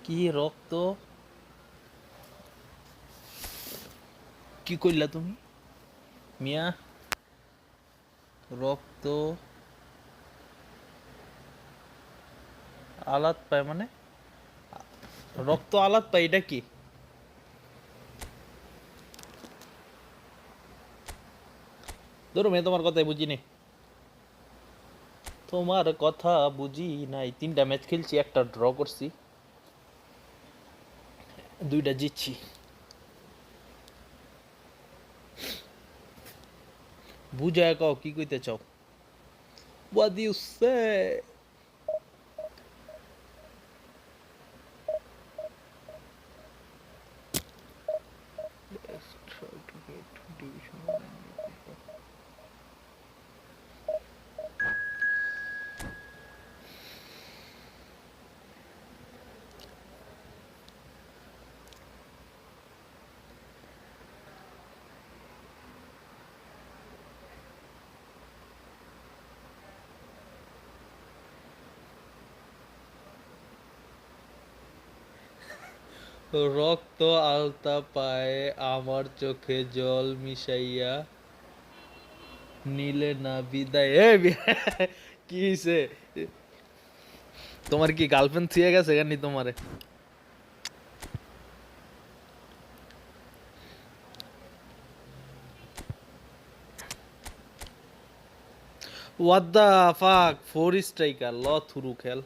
কি রক্ত কি কইলা তুমি মিয়া রক্ত আলাত পায় মানে রক্ত আলাত পায় এটা কি ধরো মেয়ে তোমার কথাই বুঝিনি তোমার কথা বুঝি নাই 3টা ম্যাচ খেলছি একটা ড্র করছি 2টা জিতছি বুঝায় কও কি কইতে চাও what do you say let's try to get division 1 রক্ত আলতা পায়ে আমার চোখে জল মিশাইয়া নীলে না বিদায় কি হইছে তোমার কি গার্লফ্রেন্ড থুয়ে গেছে কেন তোমারে what the fuck 4 striker ল থুরু খেল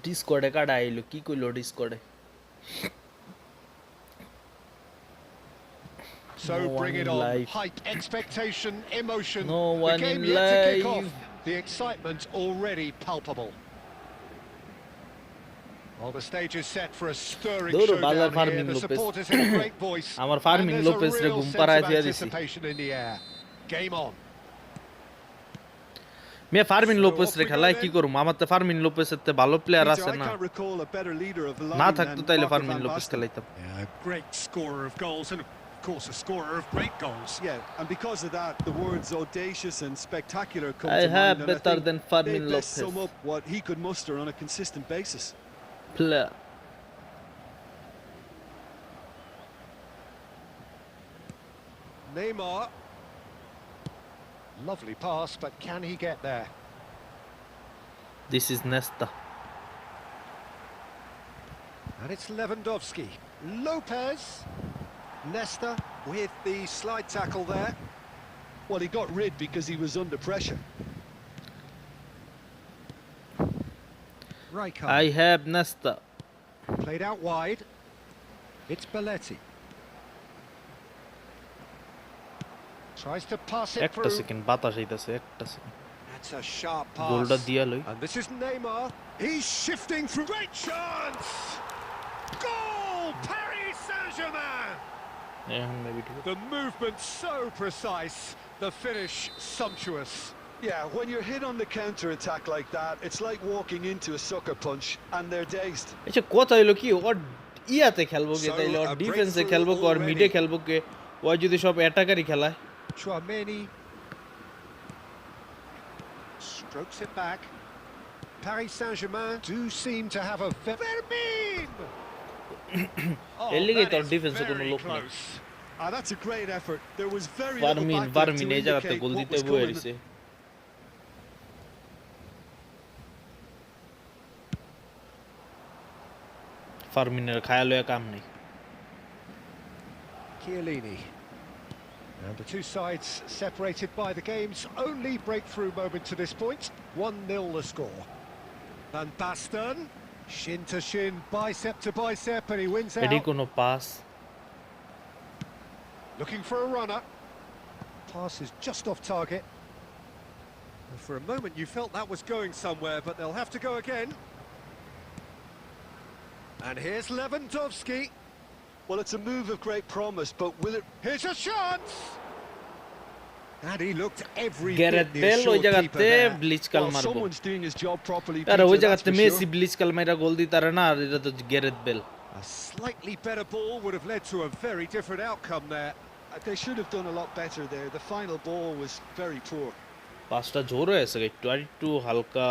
ডিসকর্ডে কাটা আইলো কি কইলো ডিসকর্ডে So bring it on. Hype, expectation, emotion. No the one game in yet to kick off. live. The excitement already palpable. Well, the stage is set for a stirring showdown here. The supporters in a great voice. আমার farming Lopez রে ঘুম পাড়ায় দিয়া দিছি Anticipation in the air. Game on. May Fermin Lopez রে খেলায় কি করব আমার তো ফার্মিন লোপেসের তে ভালো প্লেয়ার আছে না না থাকতো তাইলে ফার্মিন লোপেস খেলাইতাম Yeah, a great scorer of goals and of course a scorer of great goals. Yeah, and because of that the words audacious and spectacular come I to have mind. better than Fermin they best Lopez. sum up what he could muster on a consistent basis. Player. Neymar. Lovely pass, but can he get there? This is Nesta. And it's Lewandowski. Lopez. Nesta with the slide tackle there. Well, he got rid because he was under pressure. Rijkaard. I have Nesta. Played out wide. It's Belletti. Tries to pass it একটা through. Second বাতাস আইতাছে একটা second That's a sharp pass. গোলটা দিয়া লই And this is Neymar. He's shifting through. Great chance! Goal! Paris Saint-Germain! এখন maybe ঠিক The movement so precise. The finish sumptuous. Yeah, when you're hit on the counter attack like that, it's like walking into a sucker punch and they're dazed. আচ্ছা কথা হইলো কি ওর ইয়াতে খেলবো কে তাইলে ওর ডিফেন্সে খেলবো কে ওর মিডে খেলবো কে ওই যদি সব অ্যাটাকারই খেলায় Chouameni strokes it back. Paris Saint-Germain do seem to have a Vermin. এলিগে তোর ডিফেন্সে কোনো লোক নেই That's a great effort. There was very little backup to ভার্মিন এই জায়গাতে indicate গোল what দিতে was বয়ে coming. দিছে ফার্মিনের খায়ালয়া কাম নেই Chiellini. And the two sides separated by the game's only breakthrough moment to this point. 1-0 the score. Van Basten, shin to shin, bicep to bicep, and he wins এডি out. কোনো pass Looking for a runner. Pass is just off target. For a moment you felt that was going somewhere, but they'll have to go again. And here's Lewandowski. Well, it's a move of great promise, but will it... Here's a chance! And he looked every Gareth bit the Bale ওই assured keeper জায়গাতে there. Bleach কাল Well, মারবো someone's doing his job properly, আরে ওই Peter, that's জায়গাতে for Messi sure. Bleach কাল মাইরা গোল দিতারে না আর এটা তো Gareth Bale A slightly better ball would have led to a very different outcome there. They should have done a lot better there. The final ball was very poor. পাঁচটা জোর হয়েছে একটু আর একটু হালকা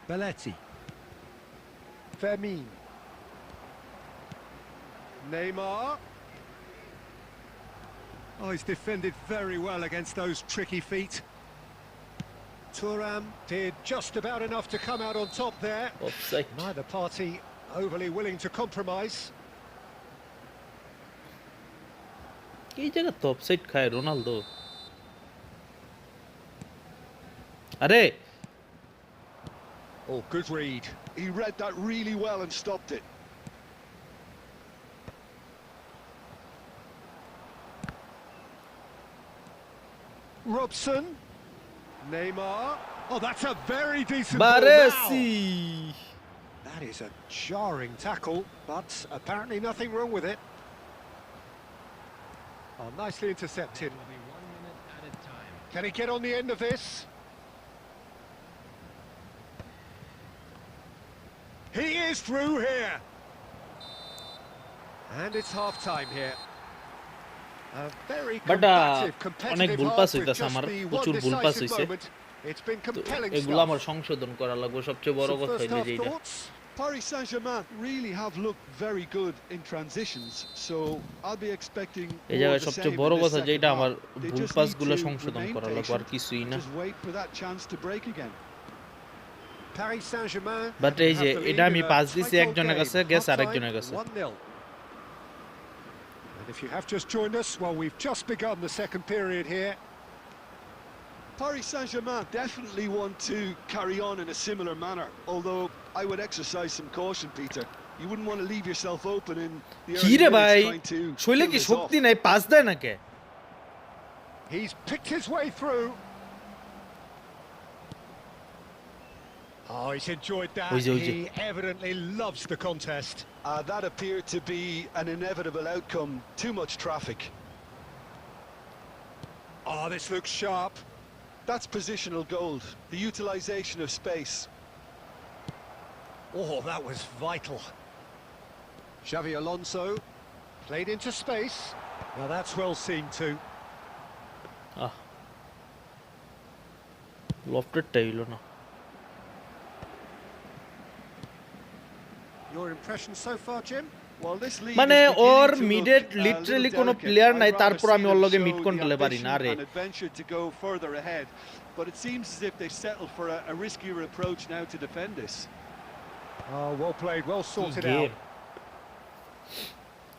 Belletti. Fermin. Neymar. Oh, he's defended very well against those tricky feet. Thuram did just about enough to come out on top there. Offside Neither party overly willing to compromise. এই জায়গা তো offside খায় Ronaldo আরে Oh, good read. He read that really well and stopped it. Robson. Neymar. Oh, that's a very decent ball now. Baresi That is a jarring tackle, but apparently nothing wrong with it. Oh, nicely intercepted. Can he get on the end of this? He is through here. And it's half-time here. A very combative, অনেক competitive ভুল half pass with হইতাছে just আমার the one প্রচুর ভুল pass decisive হইছে moment. It's been compelling এগুলো stuff. আমার সংশোধন করা লাগবে সবচেয়ে বড় So কথা first হইলো half যেটা thoughts? Paris Saint-Germain really have looked very good in transitions, so I'll be expecting এই more জায়গায় of the সবচেয়ে same বড় in this কথা second যেটা half. আমার They ভুল just need পাসগুলো to সংশোধন remain করা লাগবে আর patient কিছুই and না just wait for that chance to break again. Paris Saint-Germain but এই have যে the lead এটা আমি in a পাস দিছি tight-old একজনের game. কাছে গেছে Half-time, আরেকজনের কাছে 1-0. And if you have just joined us, well, we've just begun the second period here. Paris Saint-Germain definitely want to carry on in a similar manner, although I would exercise some caution, Peter. You wouldn't want to leave yourself open in the কি early রে minutes ভাই trying to শৈলে kill কি this off. শক্তি নাই pass দেয় না কে He's picked his way through. Oh, he's enjoyed that. Oy, oy, oy. He evidently loves the contest. That appeared to be an inevitable outcome. Too much traffic. Oh, this looks sharp. That's positional gold, the utilisation of space. Oh, that was vital. Xavi Alonso played into space. Now that's well seen too. লফটেরটা হইলো না Your impression so far, Jim? Well, this league মানে is beginning or to look মিডে a little literally কোনো delicate. Player I'd নাই rather তারপর see আমি them ওর লগে show mid the করতে পারি না ambition রে and adventure to go further ahead, but it seems as if they settle for a riskier approach now to defend this. Oh, well played, well sorted game out.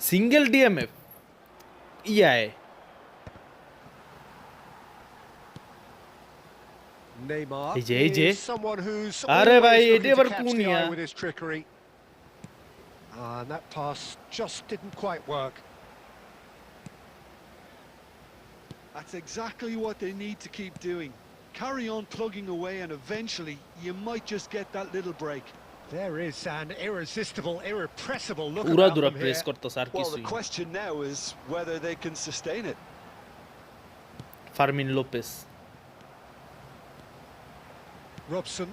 Single DMF ইয়ায় Neymar এই যে is someone who's আরে always ভাই, looking এটা to এবার catch the কুনিয়া। eye with his trickery. And that pass just didn't quite work. That's exactly what they need to keep doing. Carry on plugging away and eventually you might just get that little break. There is an irresistible, irrepressible look উড়া about দুরা them press here. করতেছে আর Well, কিছুই the question now is whether they can sustain it. Fermin Lopez Robson.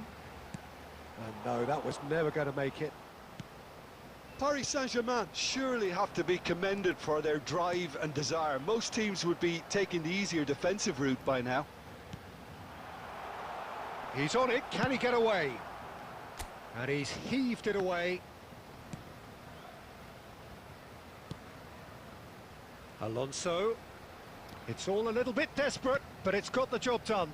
And no, that was never going to make it. Paris Saint-Germain surely have to be commended for their drive and desire. Most teams would be taking the easier defensive route by now. He's on it, can he get away? And he's heaved it away. Alonso. It's all a little bit desperate, but it's got the job done.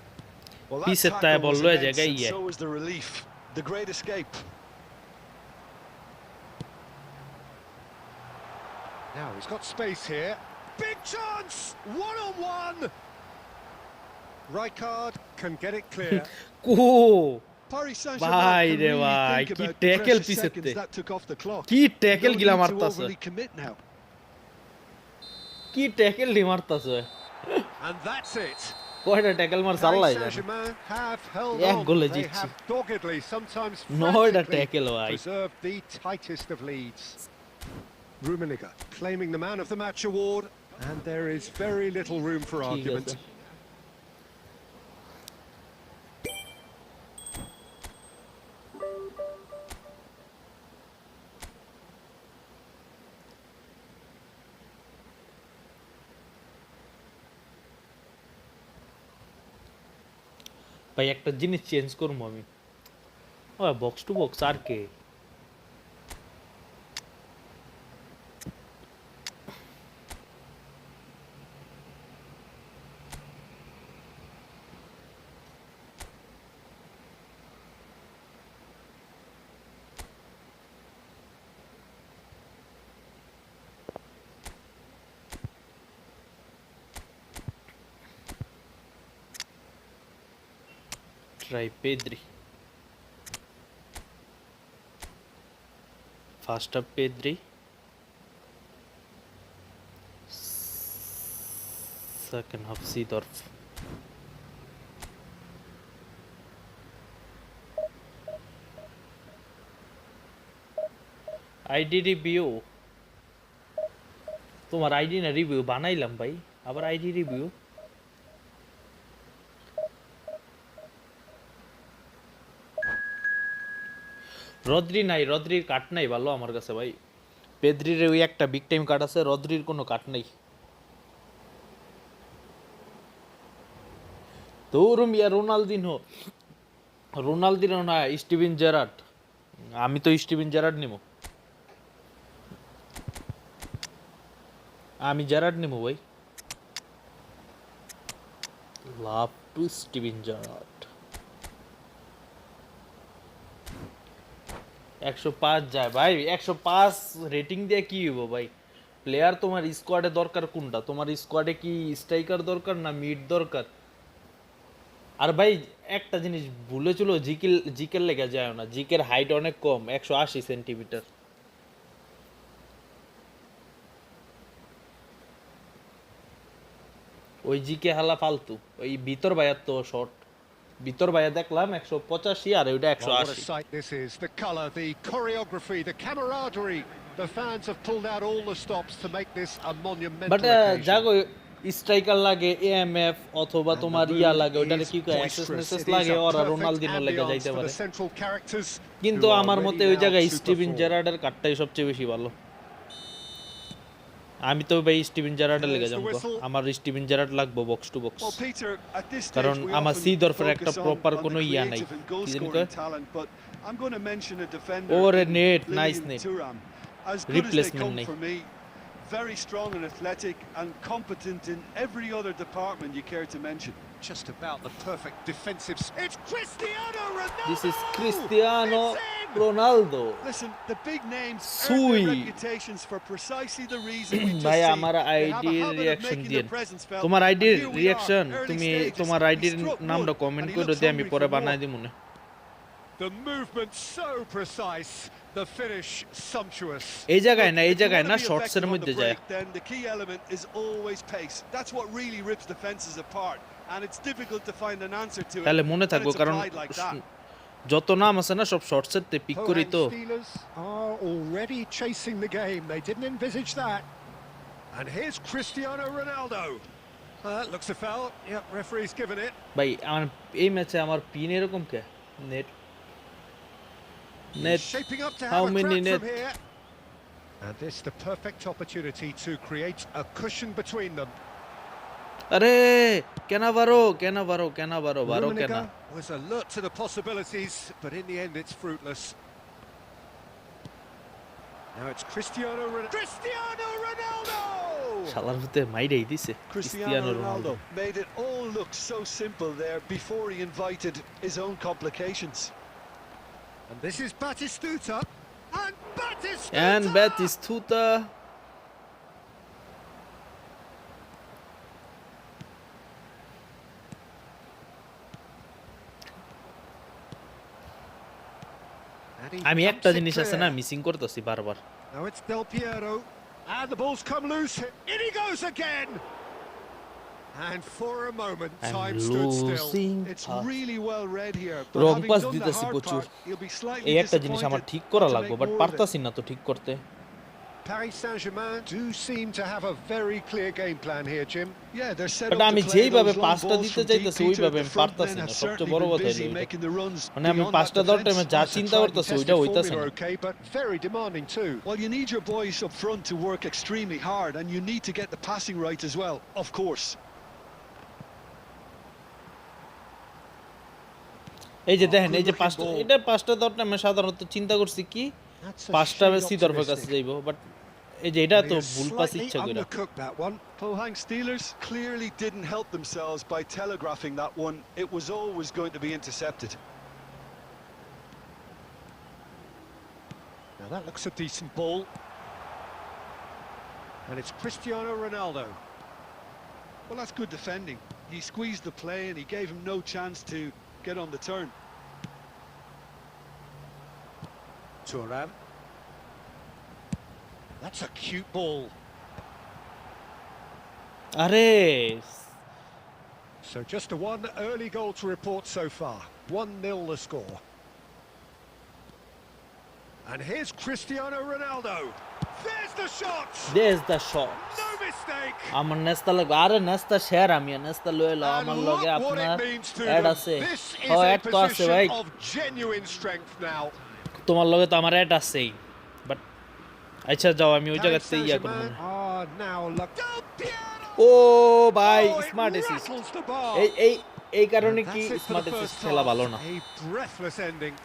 Well, পিছের that টায় tackle ball was লয়ে immense, জায়গায় and ইয়ে so was the relief. The great escape. Now he's got space here. Big chance! One-on-one! Rijkaard can get it clear. Co Paris Bhai Saint-Germain can re really bhai, think ki about the tackle precious পিছেতে। seconds that took off the clock. কি tackle No গিলা need to মারতাছে overly commit now. কি tackle নি মারতাছে And that's it. কয়টা tackle মার চাল্লাই Paris জানে Saint-Germain have held এক on. গোলে They জিতছি। have doggedly, sometimes নয়টা frantically, ট্যাকেল ভাই preserved the tightest of leads. Rummenigge claiming the Man of the Match award, and there is very little room for ঠিক argument. আছে ভাই একটা জিনিস change করবো আমি। ও বক্স টু বক্স আর কে? Try Pedri, first half Pedri, second half Seedorf. ID review, তোমার আইডি না রিভিউ বানাইলাম ভাই, আবার আইডি রিভিউ। রদ্রি নাই, রদ্রির কাট নাই ভালো আমার কাছে ভাই। পেদ্রির ওই একটা বিগ টাইম কাট আছে, রদ্রির কোনো কাট নাই। তোরম ইয়া রোনালদিনহো, রোনালদিনহো না স্টিভেন জেরার্ড। আমি তো স্টিভেন জেরার্ড নিব, আমি জেরার্ড নিব ভাই। Love to Steven Gerrard. 105 যায় ভাই, 105 রেটিং দিয়ে কি হইব ভাই? প্লেয়ার তোমার স্কোয়াডে দরকার কোনটা? তোমার স্কোয়াডে কি স্ট্রাইকার দরকার না মিড দরকার? আর ভাই একটা জিনিস ভুলে চলো, জিকের লেগে যায় না, জিকের হাইট অনেক কম, 180 সেন্টিমিটার। ওই জিকে হালা ফালতু, ওই ভিতর ভাইয়ার তো শর্ট, ভিতর ভাইয়া দেখলাম 185 আর ওইটা 180। sight this is, the colour, the choreography, the camaraderie. The fans have pulled out all the stops to make this a monumental but occasion. Jago striker লাগে, এএমএফ অথবা তোমার ইয়া লাগে, ওটারে কি কয় এসএসএস লাগে, ওরা রোনালদিনো লেগে যাইতে পারে। কিন্তু আমার মতে ওই জায়গায় স্টিভেন জেরার্ডের কাটটাই সবচেয়ে বেশি ভালো। আমি তো ভাই স্টিভেন জেরার্ডের লেগে যাবো, আমার স্টিভেন জেরার্ড লাগবে বক্স টু বক্স, কারণ আমার সিদর্ফের একটা প্রপার কোনো ইয়া নাই। কি জানি কয়, ওরে নেট, নাইস নেট, রিপ্লেসমেন্ট নেই। Very strong and athletic and competent in every other department you care to mention. Just about the perfect defensive. It's Cristiano Ronaldo. This is Cristiano Ronaldo. Listen, the big names Sui. earn their reputations for precisely the reason we just ভাই seen. আমার ID They have a habit of reaction making দিন, their presence felt. তোমার And আইডির here we reaction are, early তুমি stages. তোমার He আইডির struck নামটা wood, comment and he করে looks দিয়ে আমি hungry পরে for বানাই more. দিই মনে। The movement so precise, the finish sumptuous. এই জায়গায় না, এই If you জায়গায় wanna না, be শর্টসের effective on মধ্যে the যায়। break, then the key element is always pace. That's what really rips defenses apart, and it's difficult to find an answer to it তাহলে মনে when থাকবো, it's কারণ applied like that. যত নাম আছে না সব শর্টসের তে পিক করি তো। Steelers are already chasing the game. They didn't envisage that. And here's Cristiano Ronaldo. Looks a foul. Yep, referee's given it. ভাই আমার এই ম্যাচে আমার পিন এরকম কে? Net He's shaping up to How have a many crack net? from here. And this the perfect opportunity to create a cushion between them. আরে কেনা বারো, কেনা বারো, কেনা বারো, বারো কেনা। Rummenigge was alert to the possibilities, but in the end it's fruitless. Now it's Cristiano Ronaldo! শালার ভিতরে মাইরেই দিছে Cristiano Ronaldo made it all look so simple there before he invited his own complications. And this is Batistuta. And Batistuta. আমি একটা জিনিস আছে না missing করতেছি বারবার। Now it's Del Piero, and the ball's come loose. In he goes again. And for a moment, time stood still. It's really well read here. Wrong pass দিতেছি প্রচুর, এই একটা জিনিস আমার ঠিক করা লাগবে, বাট পারতাছি না তো ঠিক করতে। Paris Saint-Germain do seem to have a very clear game plan here, Jim. Yeah, they're set But up আমি to play যেইভাবে those long পাসটা balls দিতে from deep, চাইতেছি Peter. ওইভাবে The আমি front পারতাছি men না, have সবচেয়ে certainly বড় been কথা busy হলো making the runs মানে আমি beyond that পাসটা দেওয়ার টাইমে defense. যা That's a চিন্তা tried and করতেছি tested ওইটা হইতাছে formula, না। okay, but very demanding too. Well, you need your boys up front to work extremely hard, and you need to get the passing right as well, of course. এই যে Oh, দেখেন এই যে good-looking পাঁচটা, ball. এটা পাঁচটা দরটা আমি সাধারণত চিন্তা করছি কি That's a পাঁচটা shade সিদর্ফের কাছে optimistic. যাইবো, বাট এই যে এটা Well, he তো has ভুল পাস slightly ইচ্ছা কইরা। undercooked that one. Pohang Steelers clearly didn't help themselves by telegraphing that one. It was always going to be intercepted. Now that looks a decent ball. And it's Cristiano Ronaldo. Well, that's good defending. He squeezed the play and he gave him no chance to get on the turn. Thuram. That's a cute ball. আরে So just a one early goal to report so far. 1-0 the score. And here's Cristiano Ronaldo. There's the shot! there's the shot. No mistake! আমার নেস্তা লাগবে, আরে নেস্তা share আমি নেস্তা লয়ে লাও And আমার look লগে what আপনার it means to add them. আছে। This ও is a অ্যাড তো আছে ভাই, position of genuine strength now. তোমার লগে তো আমার অ্যাড আছেই, বাট আচ্ছা যাও আমি ওই Paris জায়গাতে ইয়া করব Saint-Germain না। are now luck. ও ভাই Oh, it smart assist, rattles the bar. এই কারণে And কি that's it for smart the assist first খেলা half. ভালো না। A breathless ending.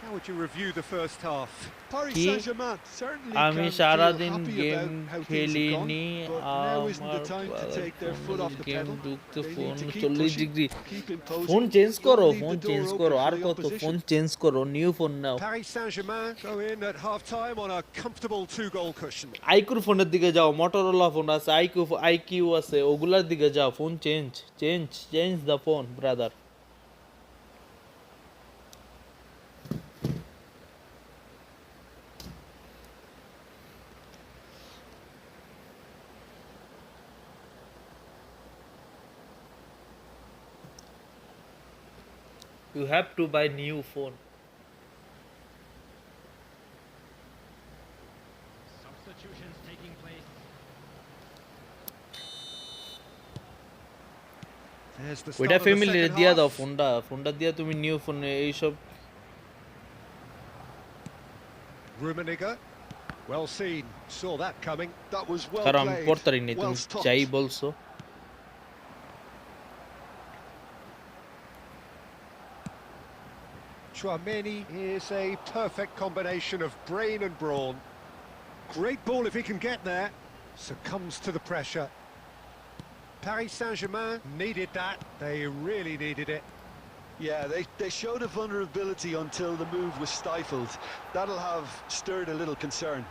How would you review the first half? Paris কি? Saint-Germain certainly আমি can Sara feel দিন happy game about how things have খেলিনি, gone, but now isn't the time to take their foot off the game pedal. ঢুকতে They phone need to keep 40 pushing, degree, keep imposing. Phone change করো, Don't leave phone the door change open করো, for R the কত opposition. Phone change করো, new phone now. Paris Saint-Germain go in at half-time on a comfortable 2-goal cushion. আইকুর ফোনের দিকে যাও, Motorola phone আছে, IQ আছে, ওগুলার দিকে যাও, phone change the phone brother. You have to buy new phone. Substitutions taking place. There's the ওইটা start of the family second দিয়া দাও, half. ফোনটা দিয়া তুমি নিউ ফোনে এইসব। Rummenigge. Well seen. Saw that coming. That was well কারণ আমি played, পড়তারি নেই, well তুমি stopped. যাই বলছো। Chouameni is a perfect combination of brain and brawn. Great ball if he can get there. Succumbs to the pressure. Paris Saint-Germain needed that. They really needed it. Yeah, they showed a vulnerability until the move was stifled. That'll have stirred a little concern.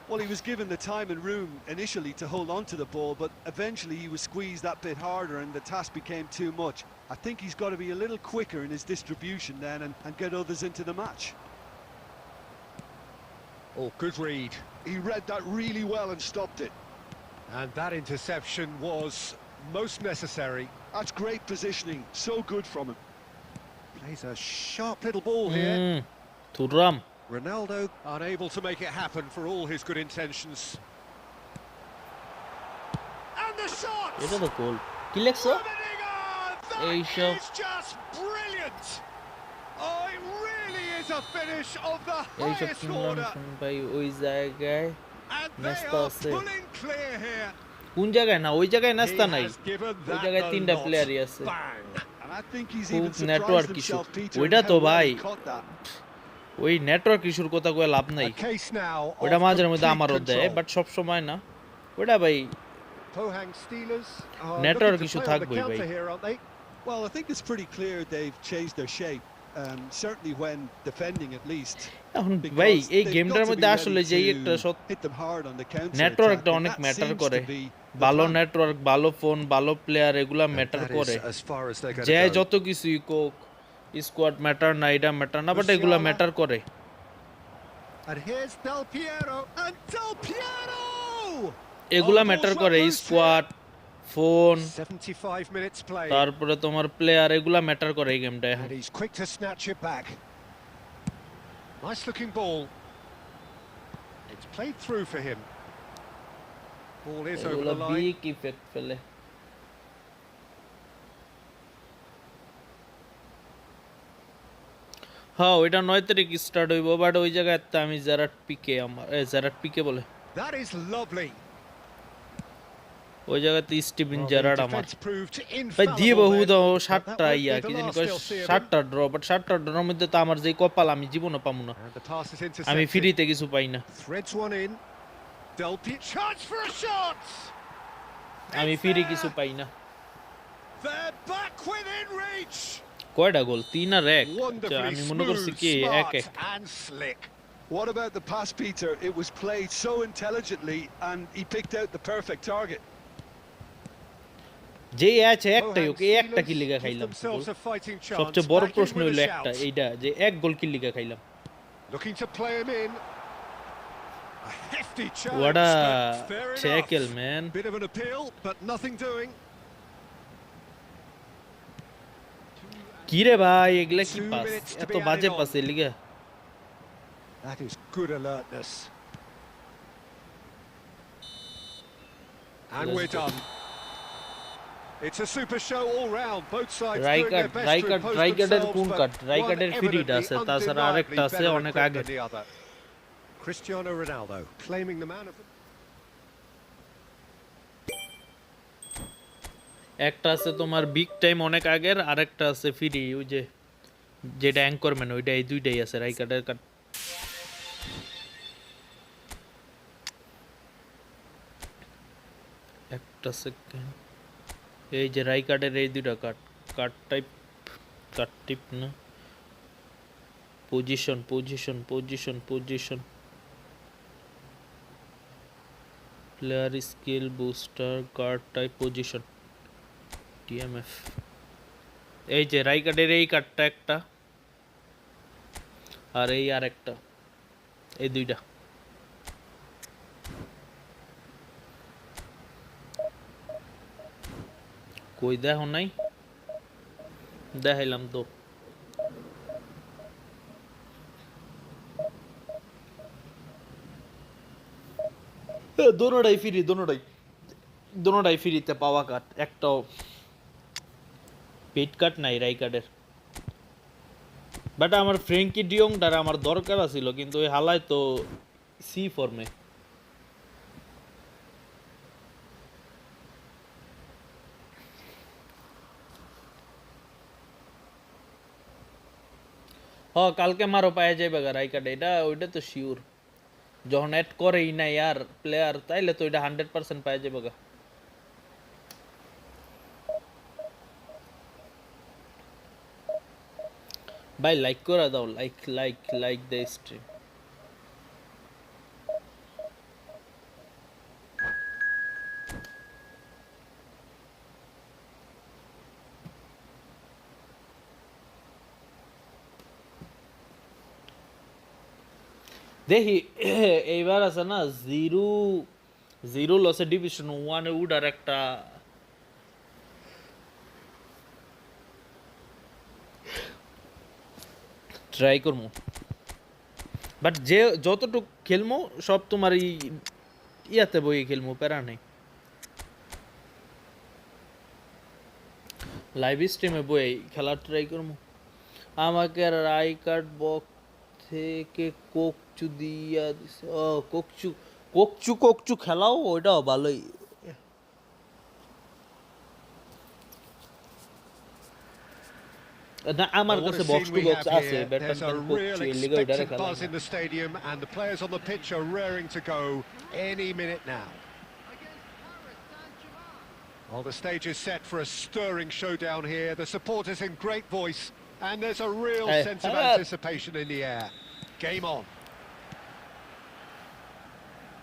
Well, he was given the time and room initially to hold on to the ball, but eventually he was squeezed that bit harder and the task became too much. I think he's got to be a little quicker in his distribution then and get others into the match. Oh, good read. He read that really well and stopped it. And that interception was most necessary. That's great positioning, so good from him. Plays a sharp little ball here. Thuram Ronaldo unable to make it happen for all his good intentions. And the shot! এটা তো গোল, কি লেখছো Rummenigge! এইসব? That is just brilliant! Oh, it really is a finish of the এইসব highest শুনলাম order. ভাই ওই জায়গায় And they Nesta are আছে। pulling clear here. কোন জায়গায় না, ওই জায়গায় নাস্তা He নাই, has given ওই that জায়গায় the তিনটা lot. প্লেয়ারই আছে। Bang! And I think he's খুব even surprised network issue. himself, Peter, ওইটা in তো how well ভাই, he caught that. ওই নেটওয়ার্ক ইস্যুর কথা কয়ে লাভ নাই, A case now ওইটা of মাঝের মধ্যে complete আমারও দেয়, control. বাট সব সময় না। ওইটা ভাই Pohang Steelers are Network looking to issue play on the থাকবেই ভাই। counter here, aren't they? Well, I think it's pretty clear they've changed their shape, certainly when defending at least. এখন Because ভাই এই they've গেমটার got to মধ্যে be আসলে ready যেই to একটা hit them hard on the counter নেটওয়ার্কটা attack, and অনেক that matter seems করে, to be the ভালো plan. নেটওয়ার্ক, ভালো ফোন, ভালো প্লেয়ার, এগুলা ম্যাটার That করে। is as far as they're going যে to go. যত কিছুই কোক, স্কোয়াড ম্যাটার না, এটা ম্যাটার না, বাট এগুলা ম্যাটার করে। And here's Del Piero, and Del Piero! এগুলা Oh, ম্যাটার ball's করে, well loose squad, phone, 75 minutes play. তারপরে তোমার প্লেয়ার, এগুলা ম্যাটার করে এই গেমটা এখন। And he's quick to snatch it back. Nice looking ball. It's played through for him. Ball is over এগুলা the line. বিগ ইফেক্ট ফেলে। হ্যাঁ ওইটা 9 তারিখ স্টার্ট হইব, বাট ওই জায়গায় আমি জেরাট পিকে, আমার জেরাট পিকে বলে, That is lovely. ওই জায়গাতে স্টিভেন Well, the জেরার্ড আমার defence proved ভাই দিয়ে infallible বহু then, দাও but that 7টা won't yeah be কি the জানি last কয় they'll see of him. 7টা ড্র বাট 7টা ড্রর মধ্যে তো আমার যে কপাল আমি জীবনও পামু না And the pass is আমি intercepted. ফ্রিতে কিছু পাই না Threads one in. Del Piero, chance for a shot! আমি It's ফ্রি there! কিছু পাই না They're back within reach! কয়টা গোল 3 আর 1 আচ্ছা Wonderfully আমি মনে করছি smooth, কি smart 1-1 and slick. What about the pass, Peter? It was played so intelligently and he picked out the perfect target. যে আছে একটাই Mohan ওকে একটা Steelers কি লিগা give খাইলাম themselves a fighting chance. সবচেয়ে বড় Back in প্রশ্ন with a হইলো shout. একটা এইটা যে এক গোল কি লিগা খাইলাম Looking to play him in. A hefty challenge, What a but fair tackle, enough. man. Bit of an appeal, but nothing doing. কি রে ভাই এগুলা কি 2 পাস minutes to এত be বাজে added পাস on. এর লিগা That is good alertness. And Let's we're go. done. It's a super show all round. Both sides doing Rijkaard their best to Rijkaard impose রাইকার্ডের themselves, কোন but cut one রাইকার্ডের ফ্রিটা evidently আছে তাছাড়া আরেকটা undeniably আছে better অনেক equipped আগে than the other. Cristiano Ronaldo claiming the man of the... একটা আছে তোমার বিগ টাইম অনেক আগের আরেকটা আছে ফ্রি ওই যে যেটা অ্যাঙ্করম্যান ওইটা এই দুইটাই আছে রাইকার্ডের কাট একটা সেকেন্ড এই যে রাইকার্ডের এই দুইটা কাট কাট টিপ না position position position position player skill booster card type position TMF এই যে রাইকার্ডের এই কার্ডটা একটা আর এই আরেকটা এই দুইটা কই দেখো নাই দেখাইলাম তো দোনোটাই ফ্রি দোনোটাই ফ্রিতে পাওয়া কার্ড একটাও পেড কার্ড নাই রাইকার্ডের বাট আমার ফ্র্যাঙ্কি ডিয়ংটার আমার দরকার ছিল কিন্তু ওই হালায় তো সি ফর্মে হ কালকে মারো পায়ে যাবে গা রাইকার্ড এটা ওইটা তো শিওর যখন অ্যাড করেই না ইয়ার প্লেয়ার তাইলে তো এটা 100% পায়ে যাবে গা ভাই লাইক করে দাও লাইক দ্য স্ট্রিম দেখি এইবার আছে না জিরো লসে ডিভিশন ওয়ানে উডার একটা ট্রাই করবো বাট যে যতটুক খেলবো সব তোমার ইয়াতে বই খেলবো প্যারা নেই লাইভ স্ট্রিমে বই খেলার ট্রাই করবো আমাকে রাই কার্ড বক্স থেকে কোকচু দিয়া দিছে ও কোকচু খেলাও ওইটাও ভালোই না আমার Well, what কাছে a box scene to we box have আছে here. Better There's a than real কোকচু এর লিগে ওইটারে expectant খেলা buzz in the stadium, and the players on the pitch are raring to go any minute now. Well, the stage is set for a stirring showdown here. The supporters in great voice, and there's a real Hey, sense of hello. anticipation in the air. Game on.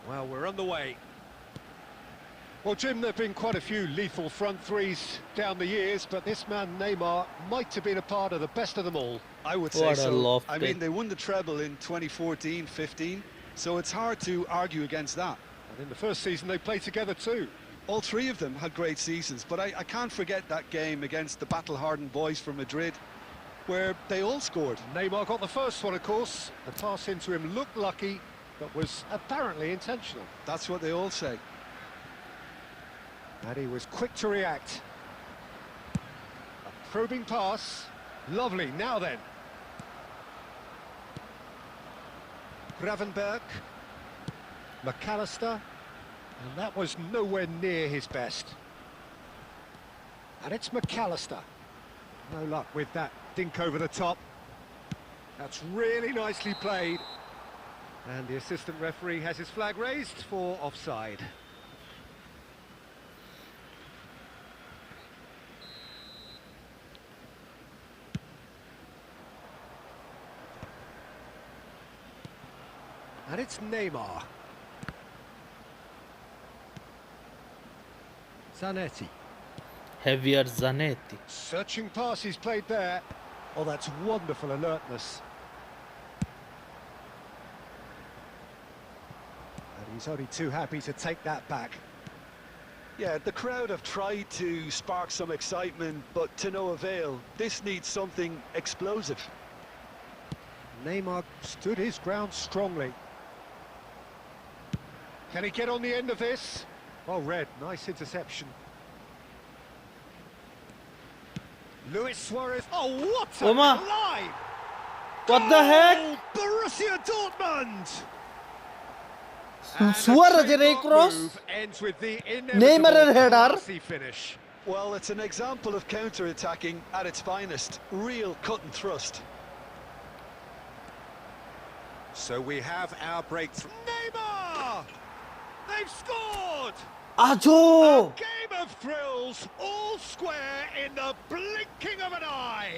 Well, we're on the way. Well, Jim, there have been quite a few lethal front threes down the years, but this man, Neymar, might have been a part of the best of them all. I would say What a so. lofty. I mean, they won the treble in 2014-15, so it's hard to argue against that. And in the first season, they played together too. All three of them had great seasons, but I can't forget that game against the battle-hardened boys from Madrid, where they all scored. Neymar got the first one, of course. The pass into him looked lucky, but was apparently intentional. That's what they all say. And he was quick to react. A probing pass. Lovely, now then. Gravenberg. McAllister. And that was nowhere near his best. And it's McAllister. No luck with that dink over the top. That's really nicely played. And the assistant referee has his flag raised for offside. And it's Neymar. Zanetti. Javier Zanetti. Searching pass he's played there. Oh, that's wonderful alertness. And he's only too happy to take that back. Yeah, the crowd have tried to spark some excitement, but to no avail. This needs something explosive. Neymar stood his ground strongly. Can he get on the end of this? Oh, Red, nice interception. Luis Suarez. Oh, what a Oma. climb! What the heck? Oh, Borussia Dortmund! Suarez এর এই cross? Ends with the Neymar'ের inevitable header. classy finish. Well, it's an example of counter-attacking at its finest. Real cut and thrust. So we have our breakthrough. Neymar! They've scored! আজো A game of thrills, all square in the blinking of an eye.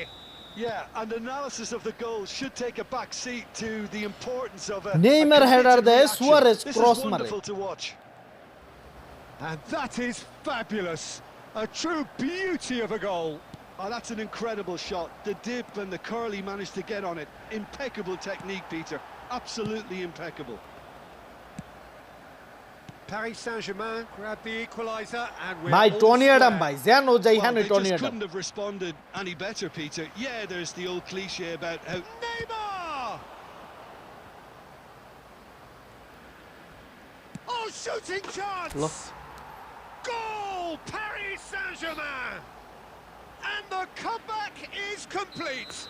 Yeah, and analysis of the goal should take a back seat to the importance of a Neymar a header committed দেয়, reaction. Suarez This cross is মারে। wonderful to watch. And that is fabulous. A true beauty of a goal. Oh, that's an incredible shot. The dip and the curl he managed to get on it. Impeccable technique, Peter. Absolutely impeccable. Paris Saint-Germain grabbed the equaliser and we're ভাই all Tony square. Adam ভাই যেন যাই Well, হানে they Tony just Adam couldn't have responded any better, Peter. Yeah, there's the old cliche about how... Neymar! Oh, shooting chance! Look. Goal! Paris Saint-Germain! And the comeback is complete.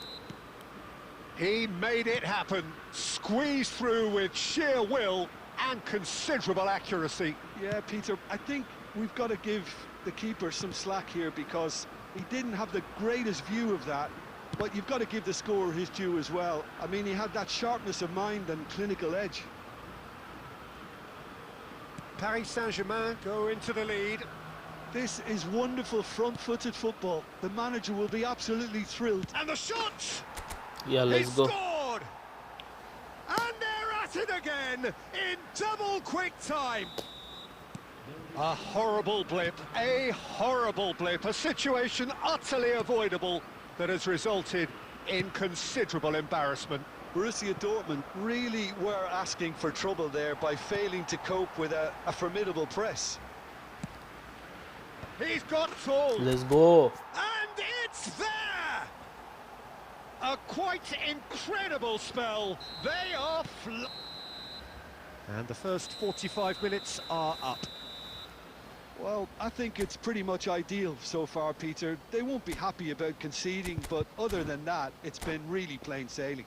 He made it happen, squeezed through with sheer will and considerable accuracy. Yeah, Peter, I think we've got to give the keeper some slack here because he didn't have the greatest view of that, but you've got to give the scorer his due as well. I mean, he had that sharpness of mind and clinical edge. Paris Saint-Germain go into the lead. This is wonderful front-footed football. The manager will be absolutely thrilled. And the shot! Yeah, He let's go. scored! And they're at it again in double quick time. A horrible blip, a situation utterly avoidable that has resulted in considerable embarrassment. Borussia Dortmund really were asking for trouble there by failing to cope with a formidable press. He's got full, Let's go. and it's there! A quite incredible spell. They are and the first 45 minutes are up. Well, I think it's pretty much ideal so far, Peter. They won't be happy about conceding, but other than that, it's been really plain sailing.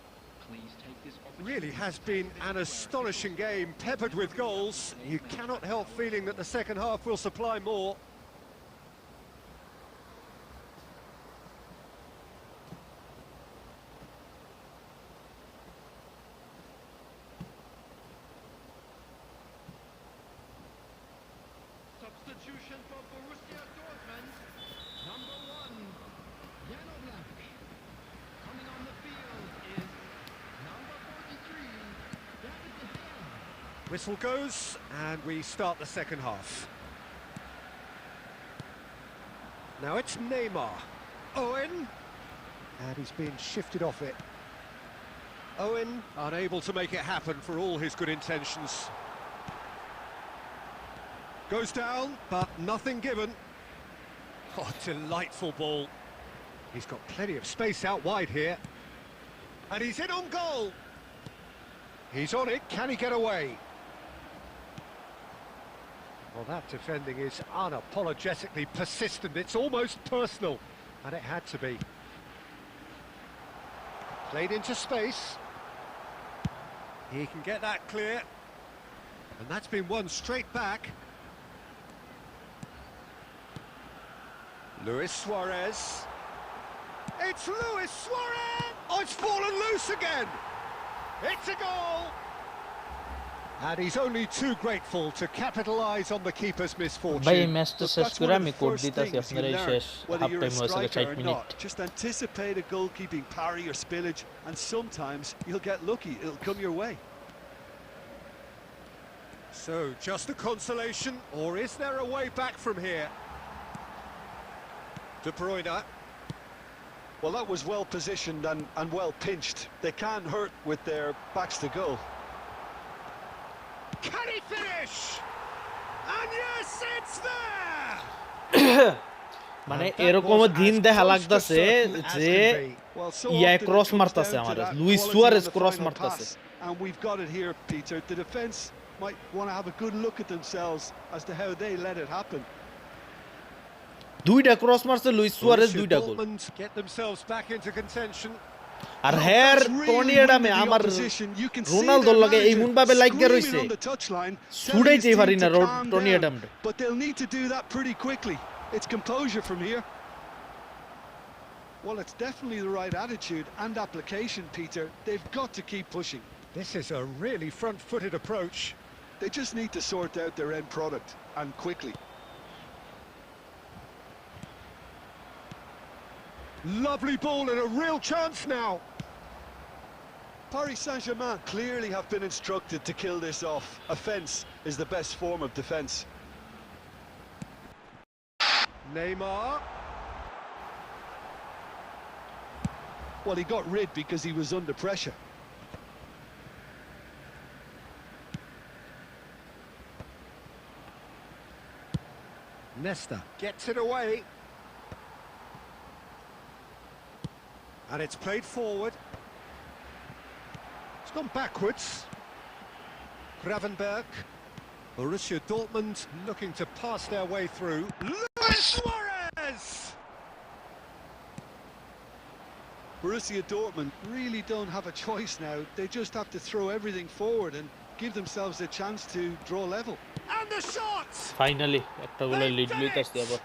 Please take this Really has been an astonishing game, peppered with goals. You cannot help feeling that the second half will supply more. Substitution for Borussia Dortmund. Number 1, yellow black. Coming on the field is number 43, David De Gea. Whistle goes, and we start the second half. Now it's Neymar. Owen. And he's being shifted off it. Owen unable to make it happen for all his good intentions. Goes down, but nothing given. Oh, delightful ball. He's got plenty of space out wide here. And he's in on goal. He's on it, can he get away? Well, that defending is unapologetically persistent. It's almost personal, and it had to be. Played into space. He can get that clear. And that's been won straight back. Luis Suarez. It's Luis Suarez! Oh, it's fallen loose again! It's a goal! And he's only too grateful to capitalise on the keeper's ভাই এই misfortune. ম্যাচটা Look, শেষ that's করে one of আমি the code first দিতাছি things you আপনার এই learn, শেষ whether half you're time a হয়েছে 60 striker or minute not. Just anticipate a goalkeeping parry or spillage, and sometimes you'll get lucky. It'll come your way. So, just a consolation, or is there a way back from here? De Bruyne. Well, that was well positioned and well pinched. They can't hurt with their backs to goal. Can he finish? And yes, it's there! মানে And that এরকম was দিন as দেখা close to লাগতাছে certain as যে can be. Well, so yeah often it cross comes মারতাছে down to আমারে that Luis quality Suarez on the cross final মারতাছে pass, and we've got it here, Peter. The defence might want to have a good look at themselves as to how they let it happen. দুইটা cross মারছে Luis Suarez Borussia দুইটা গোল Dortmund get themselves back into contention. আর Oh, হের that's really Tony winded এডামে the আমার opposition. You can see রোনালদোর their লগে manager এমন ভাবে লাগিয়া screaming রইছে on the touchline, telling ছুড়াইতেই his পারি team না to calm Tony down. এডামরে But they'll need to do that pretty quickly. It's composure from here. Well, it's definitely the right attitude and application, Peter. They've got to keep pushing. This is a really front-footed approach. They just need to sort out their end product, and quickly. Lovely ball and a real chance now. Paris Saint-Germain clearly have been instructed to kill this off. Offence is the best form of defence. Neymar. Well, he got rid because he was under pressure. Nesta gets it away. And it's played forward. It's gone backwards. Gravenberg. Borussia Dortmund looking to pass their way through. Luis Suarez! Borussia Dortmund really don't have a choice now. They just have to throw everything forward and give themselves a chance to draw level. And the shot! Finally একটা গোলের lead লইতাছি আবার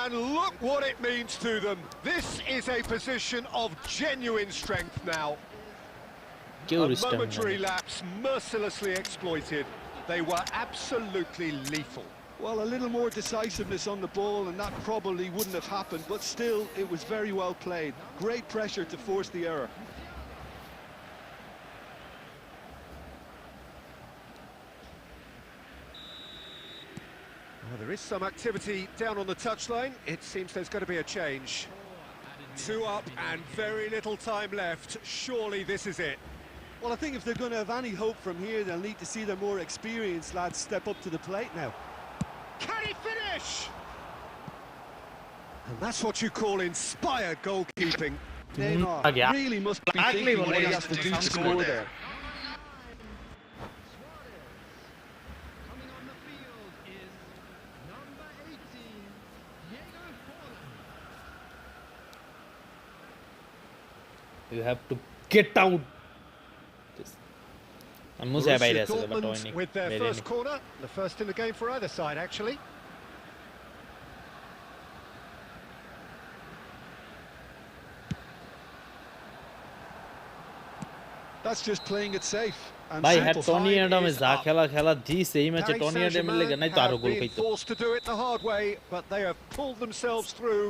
And look what it means to them. This is a position of genuine strength now. কেউ A restart momentary lapse mercilessly exploited. They were absolutely lethal. Well, a little more decisiveness on the ball and that probably wouldn't have happened, but still, it was very well played. Great pressure to force the error. Well, there is some activity down on the touchline. It seems there's going to be a change. 2 up and very little time left. Surely this is it. Well, I think if they're going to have any hope from here, they'll need to see their more experienced lads step up to the plate now. Can he finish? And that's what you call inspired goalkeeping. Neymar yeah. really must be Ugly thinking one, what he yeah. has to do to Suarez. score there. Coming on the field is number 18, Diego Forlan. you have to get out আমি মুছে বাইরে Borussia আছে but Dortmund হয়নি with their বাইরে first corner, the first in the game for either side actually. That's just playing it safe. And ভাই simple. হ্যাঁ Tony Time অ্যাডামে is যা up. খেলা দিছে এই ম্যাচে Paris টনি অ্যাডামের লেগে নাই তো Saint-Germain আরো have গোল been খাইতো forced to do it the hard way, but they have pulled themselves through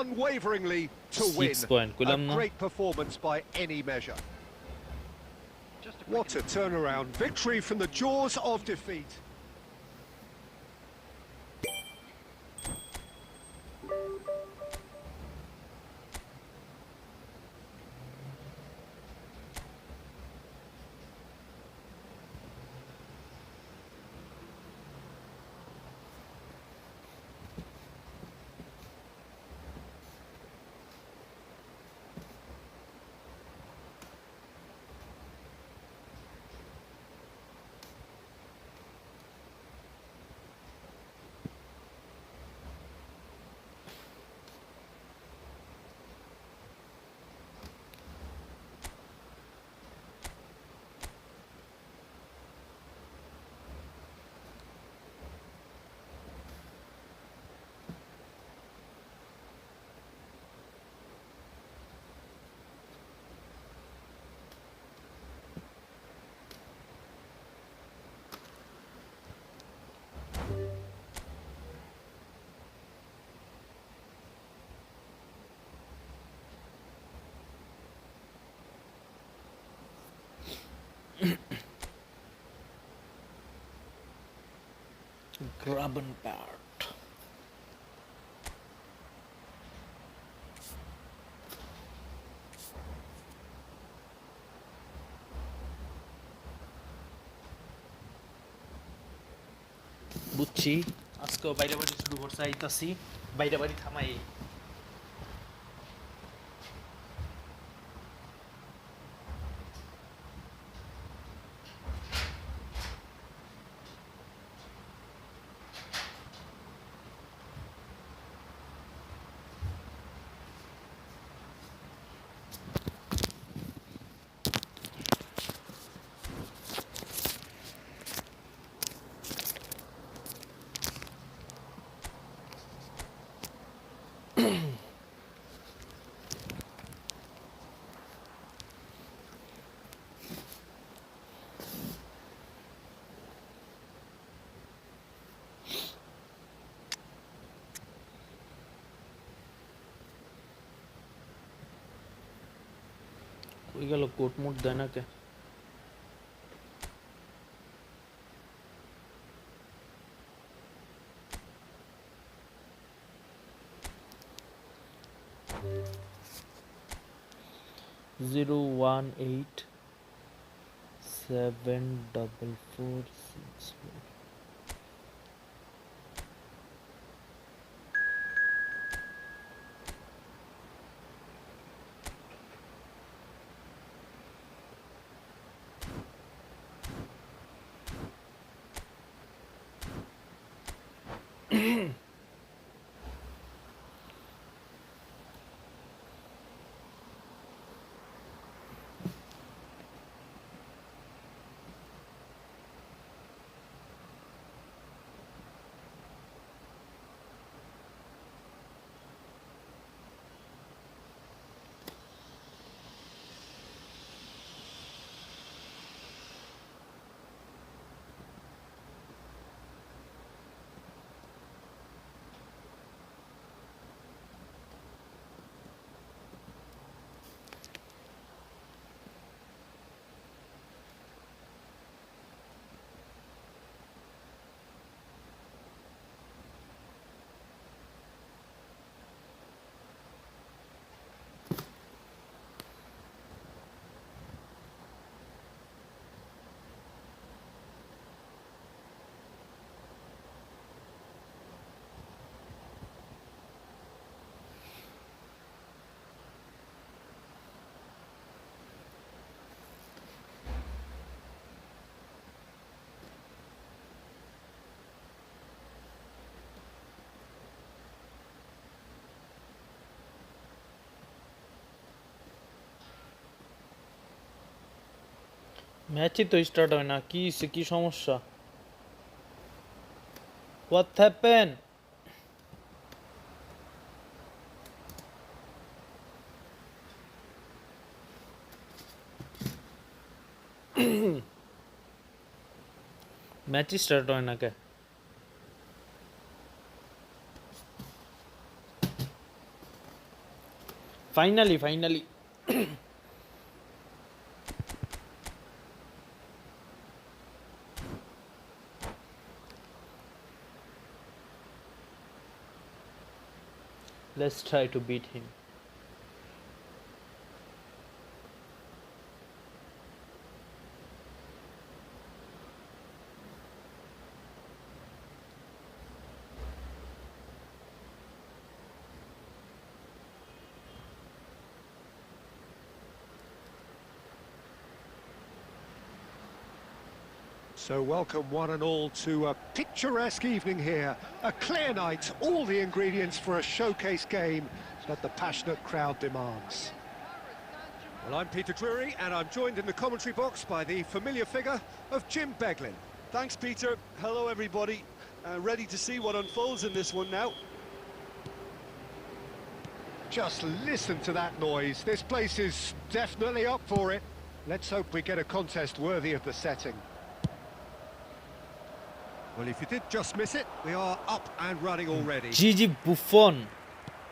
unwaveringly to win. 6 point কইলাম A না great performance by any measure. What a turnaround. Victory from the jaws of defeat. Grabenbart. বুঝছি আজকেও বাইরে বাড়ি শুরু করছে আইতাছি বাইরে বাড়ি থামাই কই গেল কোট মোট দেয় না কে জিরো 1874464 ম্যাচই তো স্টার্ট হয় না কি সমস্যা হোয়াট হ্যাপেন ম্যাচই স্টার্ট হয় না কে finally let's try to beat him So welcome one and all to a picturesque evening here. A clear night, all the ingredients for a showcase game that the passionate crowd demands. Well, I'm Peter Drury, and I'm joined in the commentary box by the familiar figure of Jim Beglin. Thanks, Peter. Hello, everybody. Ready to see what unfolds in this one now. Just listen to that noise. This place is definitely up for it. Let's hope we get a contest worthy of the setting. Well, if you did just miss it, we are up and running already. Gigi Buffon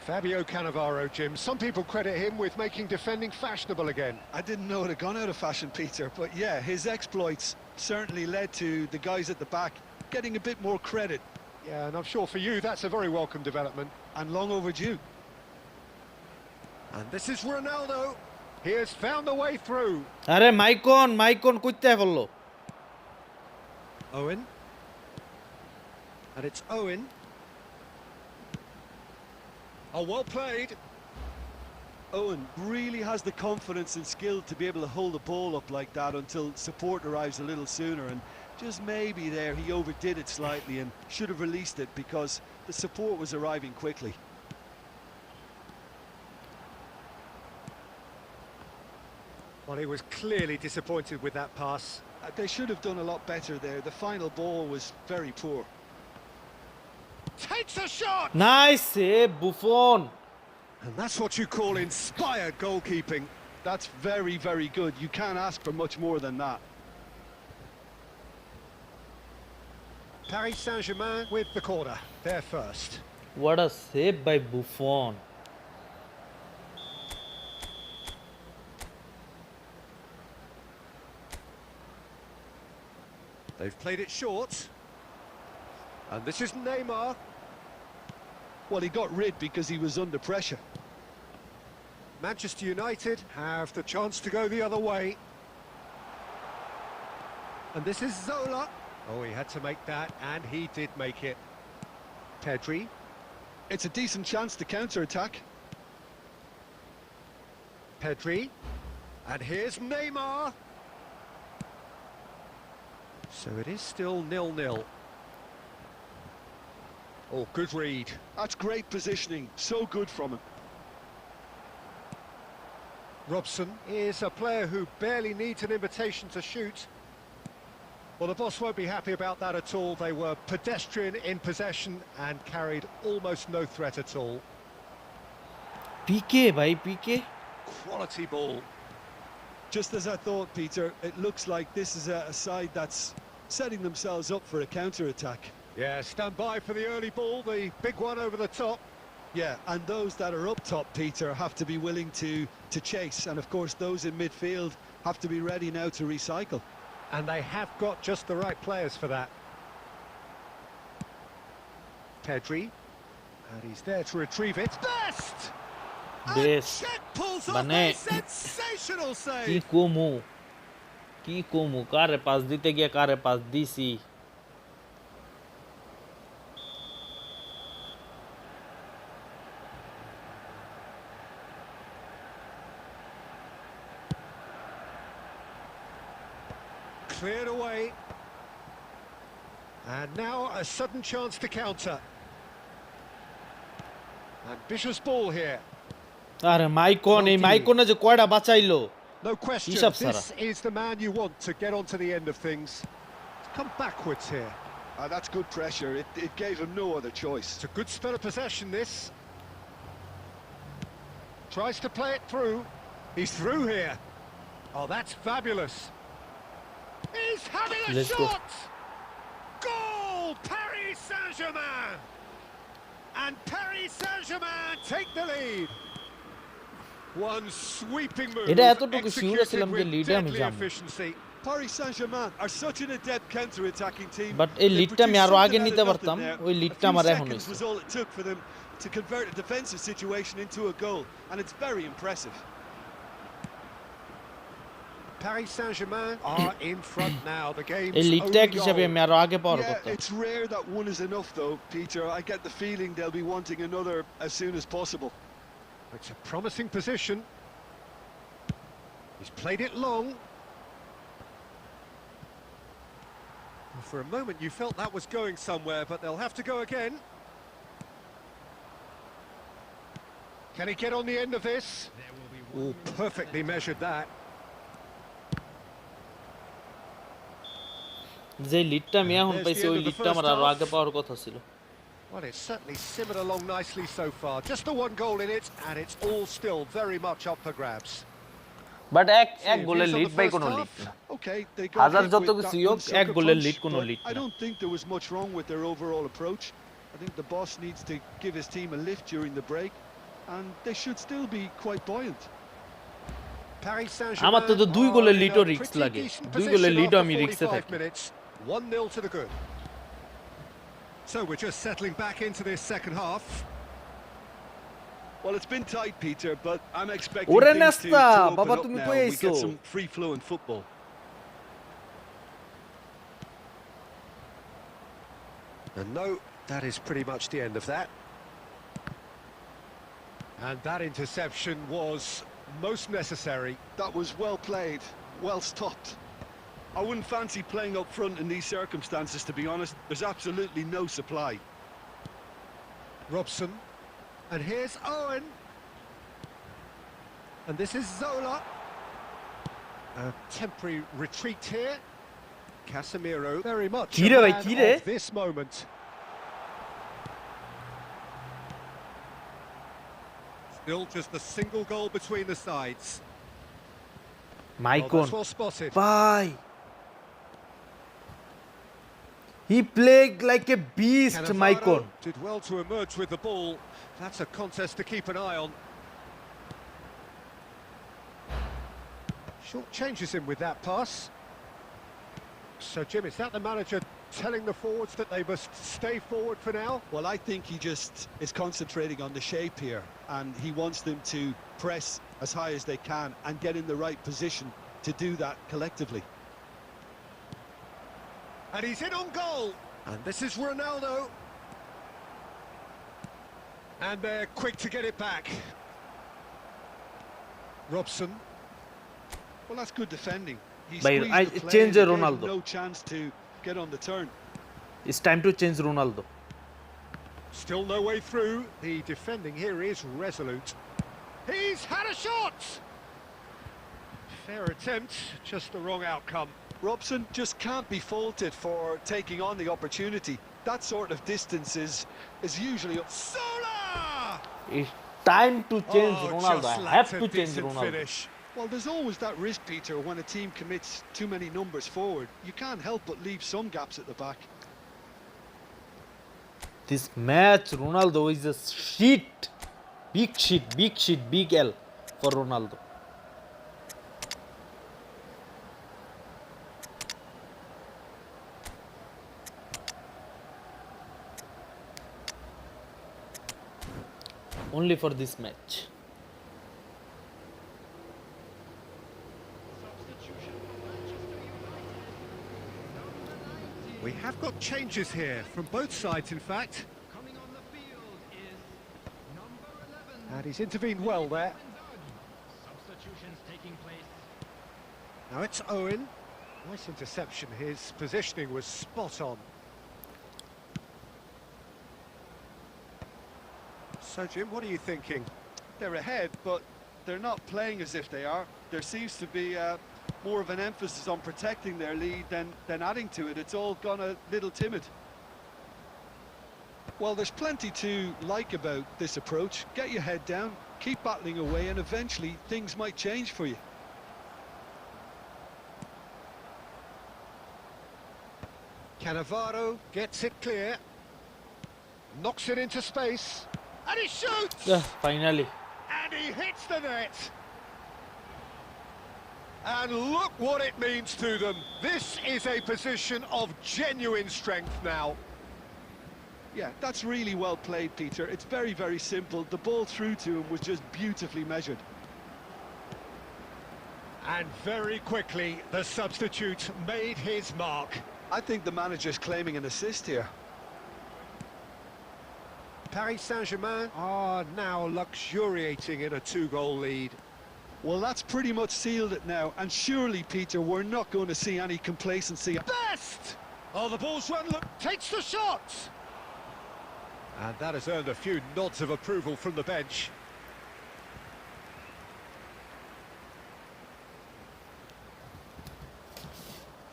Fabio Cannavaro, Jim. Some people credit him with making defending fashionable again. I didn't know it had gone out of fashion, Peter, but yeah, his exploits certainly led to the guys at the back getting a bit more credit. Yeah, and I'm sure for you that's a very welcome development. And long overdue. And this is Ronaldo. He has found the way through. আরে মাইকন কইতে বললো Owen. And it's Owen. Oh, well played. Owen really has the confidence and skill to be able to hold the ball up like that until support arrives a little sooner, and just maybe there he overdid it slightly and should have released it because the support was arriving quickly. Well, he was clearly disappointed with that pass. They should have done a lot better there. The final ball was very poor. Takes a shot! Nice save Buffon And that's what you call inspired goalkeeping. That's very, very good. You can't ask for much more than that. Paris Saint-Germain with the corner. They're first. What a save by Buffon They've played it short. And this is Neymar. Well, he got rid because he was under pressure. Manchester United have the chance to go the other way. And this is Zola. Oh, he had to make that, and he did make it. Pedri. It's a decent chance to counter-attack. Pedri. And here's Neymar. So it is still 0-0. Oh, good read. That's great positioning. So good from him. Robson is a player who barely needs an invitation to shoot. Well, the boss won't be happy about that at all. They were pedestrian in possession and carried almost no threat at all. পিকে ভাই পিকে Quality ball. Just as I thought, Peter, it looks like this is a side that's setting themselves up for a counter-attack. Yeah, stand by for the early ball, the big one over the top. Yeah, and those that are up top, Peter, have to be willing to chase. And of course, those in midfield have to be ready now to recycle. And they have got just the right players for that. Pedri. And he's there to retrieve it. Best! বেশ Check pulls off মানে a sensational কি save. কমু কারে pass দিতে গিয়ে কারে pass দিছি Cleared away. And now a sudden chance to counter. Ambitious ball here. আরে মাইকন এই মাইকনে যে কয়টা বাঁচাইলো No question, Ishab Sara. this is the man you want to get onto the end of things. Come backwards here. That's good pressure. It gave him no other choice. It's a good spell of possession, this. Tries to play it through. He's through here. Oh, that's fabulous. He's having a Let's go. shot! Goal! Paris Saint-Germain! And Paris Saint-Germain take the lead. One sweeping move, এটা এতটুকু sure executed ছিলাম যে with লিডে আমি deadly যাবো Paris efficiency. Saint-Germain are such an adept counter-attacking team. But এই They লিডটা আমি produced আরো আগে something নিতে out of পারতাম nothing there. ওই A লিডটা few আমার এখন seconds হইছে was all it took for them to convert a defensive situation into a goal, and it's very impressive. Paris Saint-Germain are in front now. The game's এই লিডটা only হিসাবে goal. আমি আরো আগে পাওয়ার Yeah, কথা it's rare that one is enough though, Peter. I get the feeling they'll be wanting another as soon as possible. It's a promising position. He's played it long. For a moment you felt that was going somewhere, but they'll have to go again. Can he get on the end of this? Oh, perfectly measured that. যে লিডটা আমি এখন There's পাইছি the end ওই of the লিডটা আমার first আরো half. আগে পাওয়ার কথা ছিল Well, it's certainly simmered along nicely so far. Just the one goal in it, and it's all still very much up for grabs. But এক See, গোলের views of lead the by first কোনো half. Lead না Okay, they got হাজার hit যত with কিছু that হোক one এক sucker গোলের punch, লিড কোনো but লিড I না don't think there was much wrong with their overall approach. I think the boss needs to give his team a lift during the break, and they should still be quite buoyant. Paris আমার তো Saint-Germain দুই গোলের are in লিডও a risk pretty লাগে decent দুই গোলের position লিডও after আমি রিস্কে 45 থাকি minutes. 1-0 to the good. So we're just settling back into this second half. Well, it's been tight, Peter, but I'm expecting ওরে things to নেস্তা, open বাবা up তুমি now. কই We আইছো? get some free-flowing football. And no, that is pretty much the end of that. And that interception was most necessary. That was well played, well stopped. I wouldn't fancy playing up front in these circumstances, to be honest. There's absolutely no supply. Robson. And here's Owen. And this is Zola. A temporary retreat here. Casemiro very much a Kire, man kire. of this moment. Still just a single goal between the sides. Well, মাইকন that's well spotted. ভাই, he played like a beast. মাইকন Cannavaro did well to emerge with the ball. That's a contest to keep an eye on. Short changes him with that pass. So, Jim, is that the manager telling the forwards that they must stay forward for now? Well, I think he just is concentrating on the shape here, and he wants them to press as high as they can and get in the right position to do that collectively. And he's in on goal. And this is Ronaldo. And they're quick to get it back. Robson. Well, that's good defending. He By- squeezed I the play change and gave him Ronaldo. no chance to get on the turn. it's time to change Ronaldo. Still no way through. The defending here is resolute. He's had a shot! Fair attempt, just the wrong outcome. Robson just can't be faulted for taking on the opportunity. That sort of distance is usually... Zola! it's time to change Ronaldo. just I lacked have a to change decent Ronaldo. finish. Well, there's always that risk, Peter, when a team commits too many numbers forward. You can't help but leave some gaps at the back. This match Ronaldo is a shit, big L for Ronaldo. Only for this match. Substitution for Manchester United. Number 19. We have got changes here, from both sides in fact. Coming on the field is number 11. And he's intervened well there. Substitutions taking place. Now it's Owen. Nice interception, his positioning was spot on. So, Jim, what are you thinking? They're ahead, but they're not playing as if they are. There seems to be more of an emphasis on protecting their lead than adding to it. It's all gone a little timid. Well, there's plenty to like about this approach. Get your head down, keep battling away, and eventually things might change for you. Cannavaro gets it clear. Knocks it into space. And he shoots! Finally. And he hits the net! And look what it means to them. This is a position of genuine strength now. Yeah, that's really well played, Peter. It's very, very simple. The ball through to him was just beautifully measured. And very quickly, the substitute made his mark. I think the manager's claiming an assist here. Paris Saint-Germain are now luxuriating in a two-goal lead. Well, that's pretty much sealed it now. And surely, Peter, we're not going to see any complacency. Best! Oh, the ball's run, look, takes the shot! And that has earned a few nods of approval from the bench.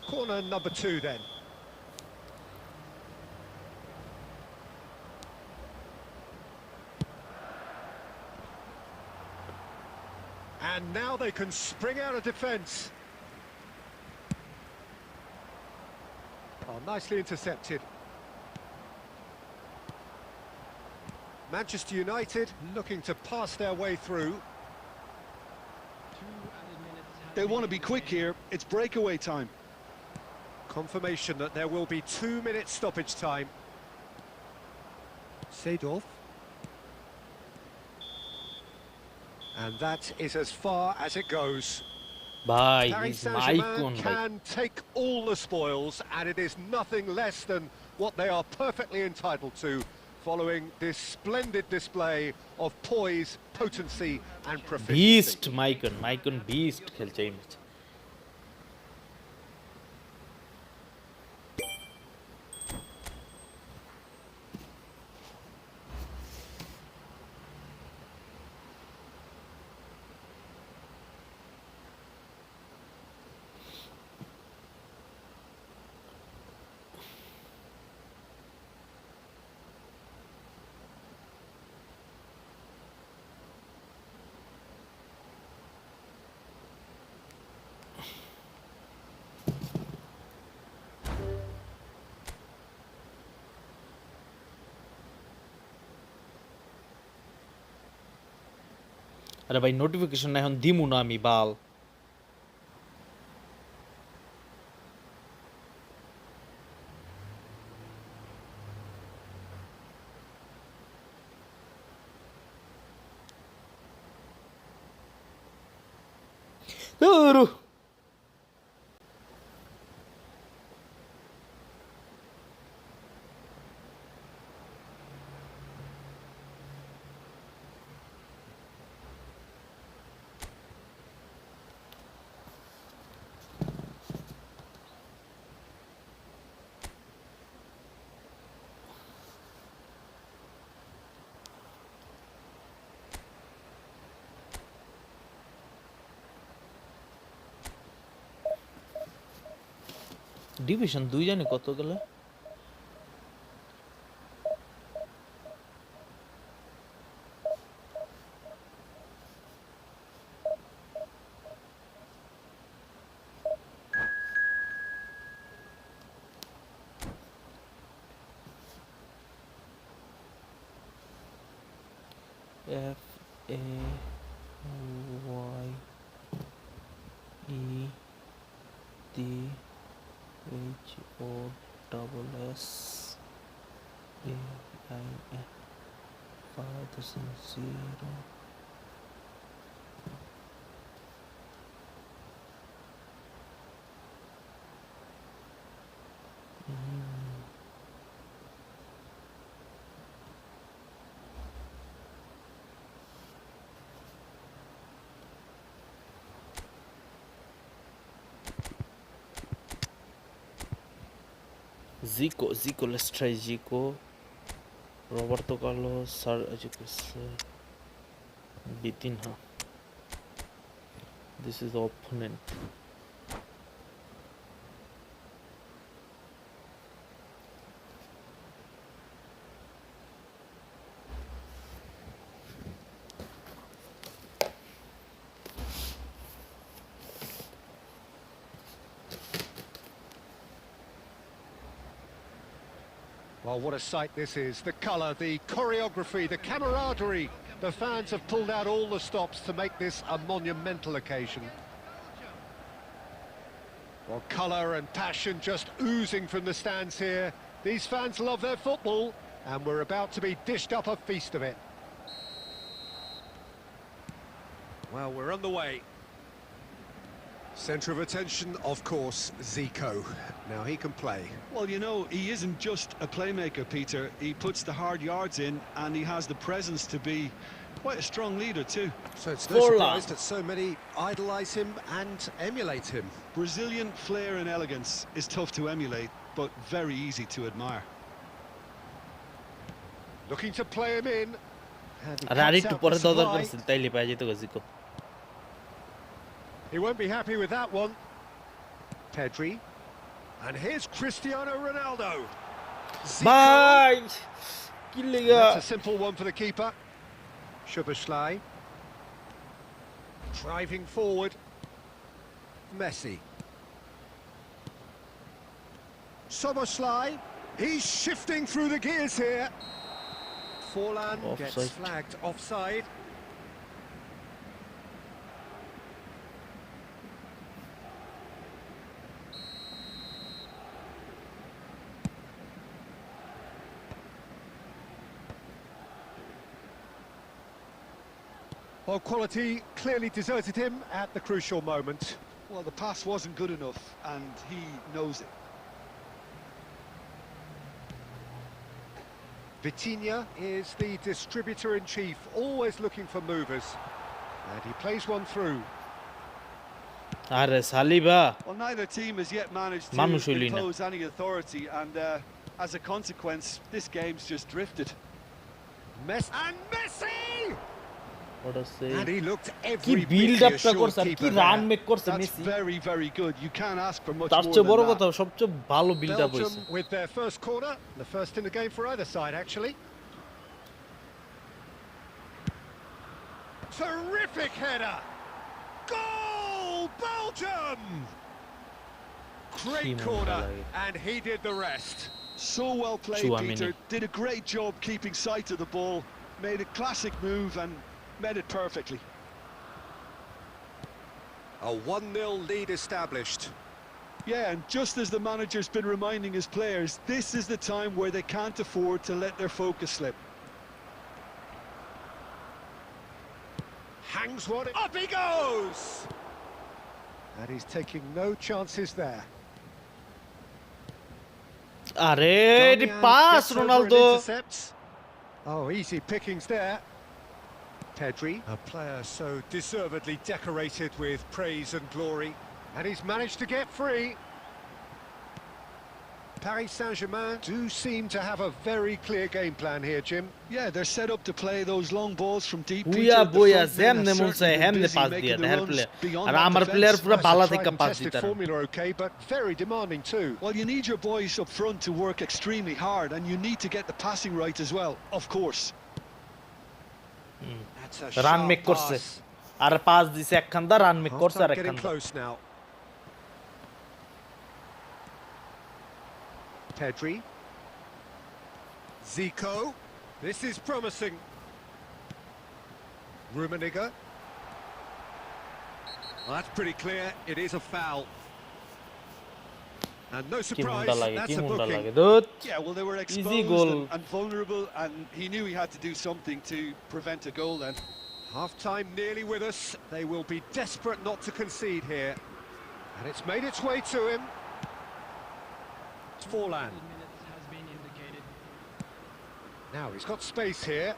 Corner number 2 then. And now they can spring out of defence. Oh, nicely intercepted. Manchester United looking to pass their way through. 2 added minutes have They been want to be quick played. here. It's breakaway time. Confirmation that there will be 2 minutes stoppage time. Seedorf. And that is as far as it goes. ভাই Paris is my Saint-Germain কোন ভাই can take all the spoils, and it is nothing less than what they are perfectly entitled to, following this splendid display of poise, potency and beast proficiency. Maicon beast খেলছে এই match আরে ভাই notification এখন দিমু না আমি বাল ধুরু। Division 2 জানি কত গেলে F A Y E T H O double S A I N 5,0 Zico, let's try Zico. Roberto Carlos, Bitinha. This is the opponent. Well, what a sight this is. The colour, the choreography, the camaraderie. The fans have pulled out all the stops to make this a monumental occasion. Well, colour and passion just oozing from the stands here. These fans love their football, and we're about to be dished up a feast of it. Well, we're on the way. Centre of attention, of course, Zico. Now he can play. Well, you know, he isn't just a playmaker, Peter. He puts the hard yards in, and he has the presence to be quite a strong leader too. So it's no surprise that so many idolise him and emulate him. Brazilian flair and elegance is tough to emulate, but very easy to admire. Looking to play him in. And he আরে আর cuts একটু out পরে the দরকার supply. করছিল তাইলে পাই যেত জিকো He won't be happy with that one. Pedri. And here's Cristiano Ronaldo. Zico. ভাই কি লাগা That's a simple one for the keeper. Szoboszlai. Driving forward. Messi. Szoboszlai. He's shifting through the gears here. Forlan gets Offside. flagged offside. Well, quality clearly deserted him at the crucial moment. Well, the pass wasn't good enough, and he knows it. Vitinha is the distributor-in-chief, always looking for movers. And he plays one through. আরে Saliba Well, neither team has yet managed to মানুষ হইলি না। impose any authority, and as a consequence, this game's just drifted. And Messi! ওটা সে And he looked কি every bit build the আপটা assured করছে আর কি keeper run there. Make করছে That's Messi very, very good. You can't ask for much তার more চেয়ে বড় than কথা that. সবচেয়ে ভালো বিল্ড আপ হইছে Belgium with their first corner, the first in the game for either side, actually. Terrific header! Goal, Belgium! Great Kimon corner, Balai. and he did the rest. So well played, Chouameni. Peter. Did a great job keeping sight of the ball. Made a classic move and met it perfectly. A 1-0 lead established. Yeah, and just as the manager's been reminding his players, this is the time where they can't afford to let their focus slip. Hangs one, up he goes! And he's taking no chances there. আরে এটি Darmian pass gets over and Ronaldo intercepts. Oh, easy pickings there. Pedri, a player so deservedly decorated with praise and glory, and he's managed to get free. Paris Saint-Germain do seem to have a very clear game plan here, Jim. Yeah, they're set up to play those long balls from deep. বুয়া Peter. The বুয়া front men যেমনে have মন চায় certainly been হেমনে busy pass making দিয়া the হের runs player beyond আর that আমার defence. প্লেয়ার পুরো Well, ভালো it's a থেকে tried and পাস tested দিতে পারে formula, okay, but very demanding too. Well, you need your boys up front to work extremely hard, and you need to get the passing right as well, of course. That's a run sharp make করছে pass. আর pass দিছে একখানদা run make করছে আর Half-time getting একখানদা close now. Pedri. Zico. This is promising. Rummenigge. Well, that's pretty clear. It is a foul. And no কি surprise, Munda লাগে কি that's a Munda লাগে booking. দুধ Yeah, well, they were Easy exposed goal. and vulnerable, and he knew he had to do something to prevent a goal then. Half-time nearly with us. They will be desperate not to concede here. And it's made its way to him. It's Forlan. minutes has been indicated. Now he's got space here.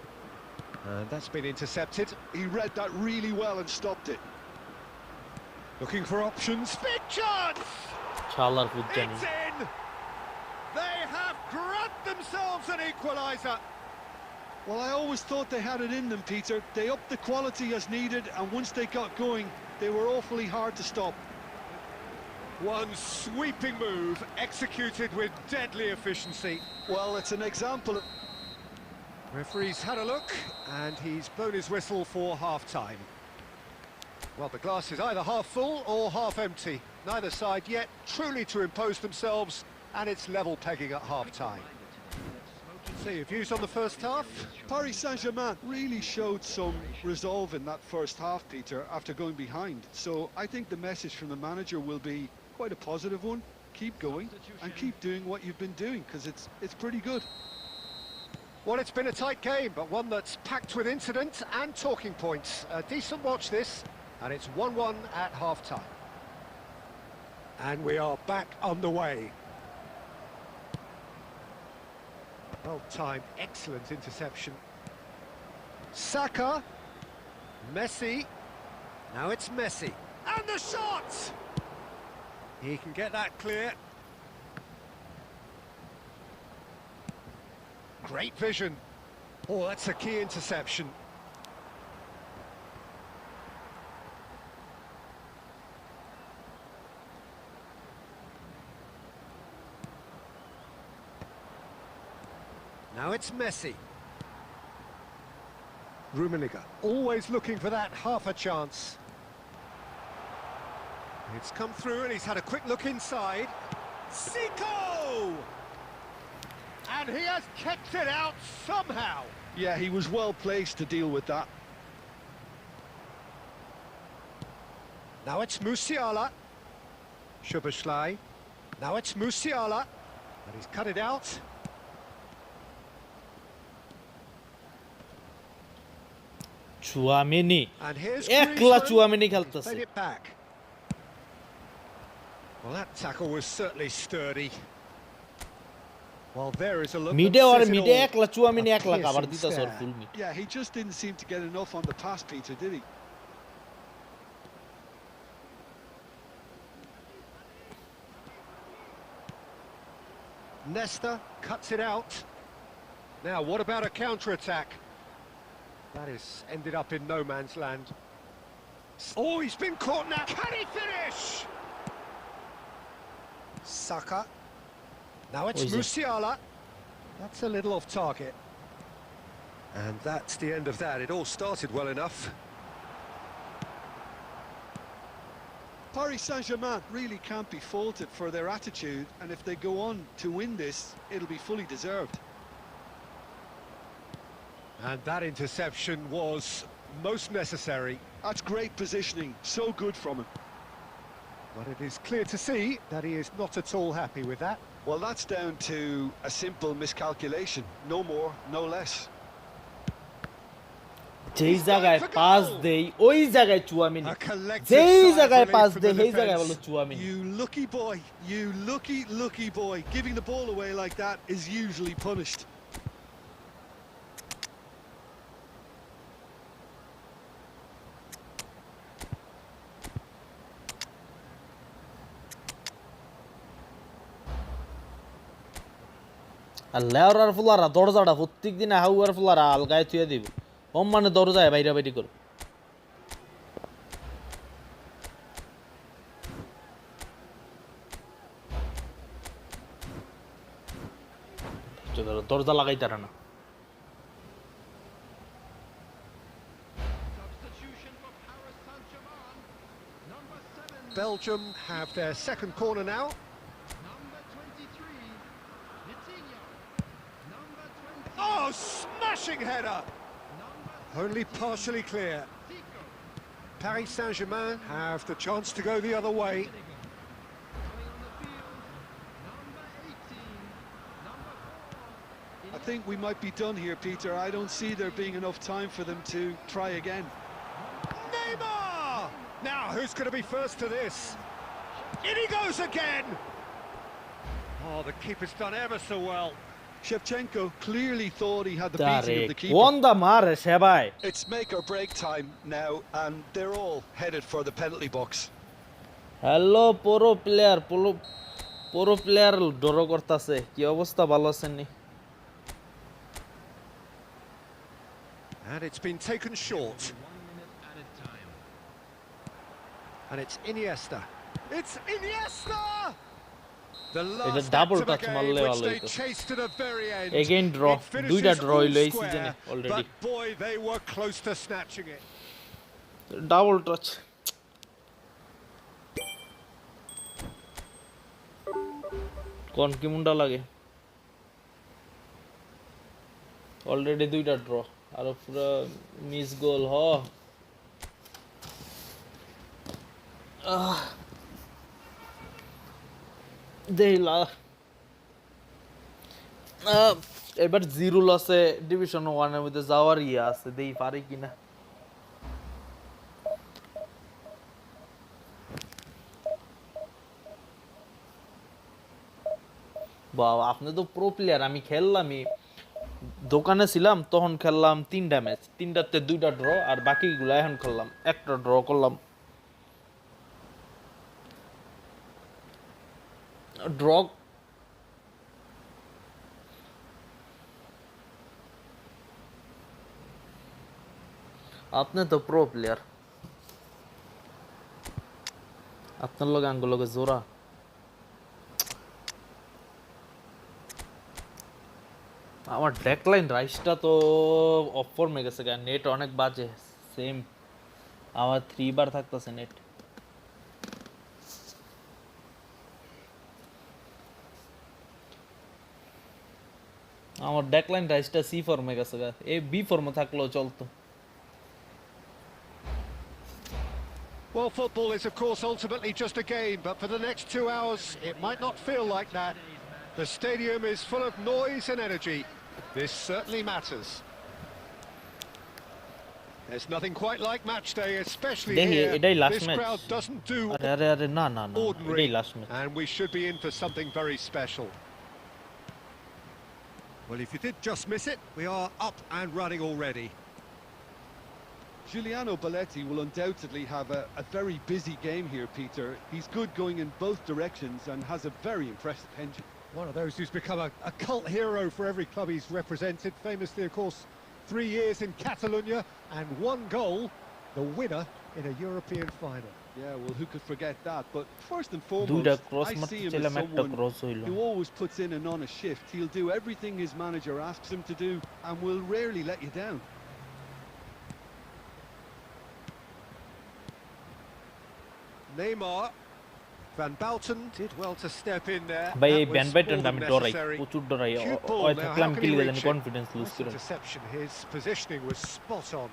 And that's been intercepted. He read that really well and stopped it. Looking for options. Big chance! শালার foot জানি It's in! They have grabbed themselves an equaliser. Well, I always thought they had it in them, Peter. They upped the quality as needed, and once they got going, they were awfully hard to stop. One sweeping move executed with deadly efficiency. Well, it's an example of... Referee's had a look and he's blown his whistle for half-time. Well, the glass is either half full or half empty. Neither side yet truly to impose themselves, and it's level pegging at half-time. So your views on the first half? Paris Saint-Germain really showed some resolve in that first half, Peter, after going behind. So I think the message from the manager will be quite a positive one. Keep going and keep doing what you've been doing, because it's pretty good. Well, it's been a tight game, but one that's packed with incident and talking points. A decent watch this, and it's 1-1 at half-time. And we are back underway. Well-timed, excellent interception. Saka. Messi. Now it's Messi. And the shot! He can get that clear. Great vision. Oh, that's a key interception. Now it's Messi. Rummenigge, always looking for that half a chance. It's come through and he's had a quick look inside. Zico! And he has kept it out somehow. Yeah, he was well placed to deal with that. Now it's Musiala. Szoboszlai. Now it's Musiala. And he's cut it out. Tchouameni And here's একলা Griezmann. Tchouameni He's খেলতেছে played it back. Well, that tackle was certainly sturdy. Well, there is a look মিডে that আর says it মিডে all. একলা Tchouameni A একলা cover piercing দিতেছে ওর stare. Full mid Yeah, he just didn't seem to get enough on the pass, Peter, did he? Nesta cuts it out. Now, what about a counter-attack? That is ended up in no man's land. Oh, he's been caught now. Can he finish? Saka. Now it's What is it? Musiala. That's a little off target. And that's the end of that. It all started well enough. Paris Saint-Germain really can't be faulted for their attitude, and if they go on to win this, it'll be fully deserved. And that interception was most necessary. That's great positioning, so good from him. But it is clear to see that he is not at all happy with that. Well, that's down to a simple miscalculation, no more, no less. যেই জায়গায় pass দেই ওই জায়গায় Tchouameni A collective যেই sigh of জায়গায় relief pass from দেই the সেই জায়গায় defence. বলো Tchouameni You lucky boy, you lucky boy. Giving the ball away like that is usually punished. আর লেওরার ফুলারা দরজাটা প্রত্যেক দিন হাউয়ার ফুলারা আলগায় থুয়ে দিব মানে দরজায় বাইরে বাইরে করো দরজা লাগাই তারা না Substitution for Paris Saint-Germain. Number 7. Belgium have their second corner now. Number 23. Vitinha. Number 20. Oh, smashing header! Number Only partially clear. Zico. Paris Saint-Germain have the chance to go the other way. Coming on the field. Number 18. Number 4. I think we might be done here, Peter. I don't see there being enough time for them to try again. Neymar! Now, who's going to be first to this? In he goes again! Oh, the keeper's done ever so well. Shevchenko clearly thought he had the beating of the keeper. কোন দা মারে সেবাই It's make or break time now, and they're all headed for the penalty box. Hello পুরো player draw করতেছে কি অবস্থা ভালো আছেন নি And it's been taken short. 1 minute added time. And it's Iniesta. It's Iniesta! The এটা last double act of a touch game মারলে which ভালো they হইতো chased to the very end. Again draw. It finishes দুইটা draw all হইলো এই square, season-এ already. But boy, they were close to snatching it. Double touch কোন কি মুন্ডা লাগে already দুইটা ড্র আর পুরো মিস গোল হ দেইলা এবার জিরো লসে ডিভিশন 1 এর মধ্যে যাওয়ার ইয়ে আছে দেই পারি কিনা বাবা আপনি তো প্রো প্লেয়ার আমি খেললামই দোকানে ছিলাম তখন খেললাম 3টা ম্যাচ 3টাতে 2টা ড্র আর বাকিগুলো এখন খেললাম একটা ড্র করলাম ড্র আপনি তো প্রো প্লেয়ার আপনার লগে আঙ্গুলকে জোড়া আমার ডেকলাইন রাইসটা তো অফ ফর্মে গেছে গা নেট অনেক বাজে সেম আমার 3 বার থাকতেছে নেট আমার ডেকলাইন রাইসটা সি ফর্মে গেছে গা এ বি ফর্মে থাকলেও চলতো Well, football is, of course, ultimately just a game, but for the next 2 hours, it might not feel like that. The stadium is full of noise and energy. This certainly matters. There's nothing quite like match day, especially দেখি here. এটাই last This match crowd doesn't do আরে আরে আরে না না না এটাই ordinary, last match and we should be in for something very special. Well, if you did just miss it, we are up and running already. Giuliano Belletti will undoubtedly have a very busy game here, Peter. He's good going in both directions and has a very impressive engine. One of those who's become a cult hero for every club he's represented. Famously, of course, 3 years in Catalonia and 1 goal, the winner in a European final. Yeah, well, who could forget that? But first and দুইটা foremost, cross I মারতে see him চাইলাম as একটা someone cross হইল who always puts in an honest shift. He'll do everything his manager asks him to do and will rarely let you down. Neymar. Van Bouten did well to step in there. ভাই এই That ব্যান was বাইটেন more than আমি ডরাই necessary. প্রচুর ডরাই Cute ball ওই now, থাকলাম how can কি he লিগে reach জানি it? কনফিডেন্স লুজ Nice করে interception. His positioning was spot on.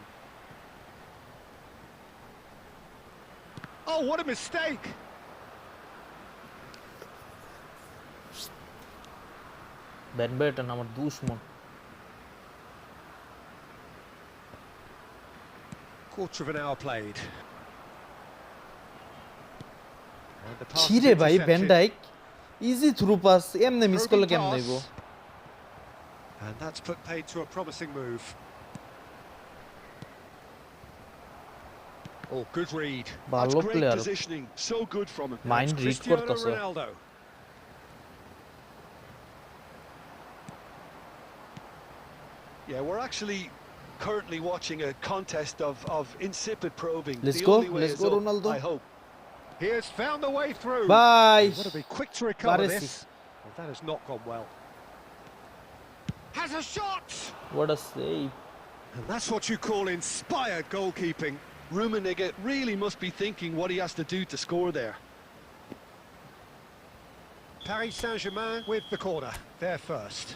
Oh, what a mistake! Van Buyten আমার দুশমন Quarter of an hour played. And the pass কি is রে ভাই intercepted. Van Dijk easy through pass এমনে miss করলে Probing কেমনে pass. হইব And that's put paid to a promising move. Oh, good read. ভালো That's great player positioning. So good from him. Mind That's read Cristiano করতেছে Ronaldo. Yeah, we're actually currently watching a contest of insipid probing. Let's The go, only way let's is go, up, Ronaldo. I hope. He has found the way through. ভাই He's got to be quick to recover Baresi. this. Well, that has not gone well. Has a shot! What a save And that's what you call inspired goalkeeping. Rummenigge really must be thinking what he has to do to score there. Paris Saint-Germain with the corner. They're first.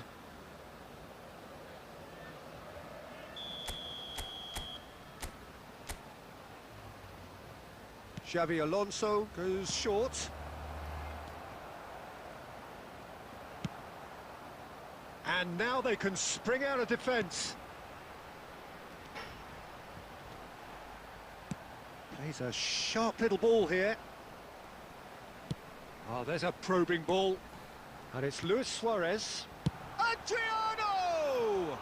Xavi Alonso goes short. And now they can spring out of defence. Plays a sharp little ball here. Oh, there's a probing ball. And it's Luis Suarez. Adriano!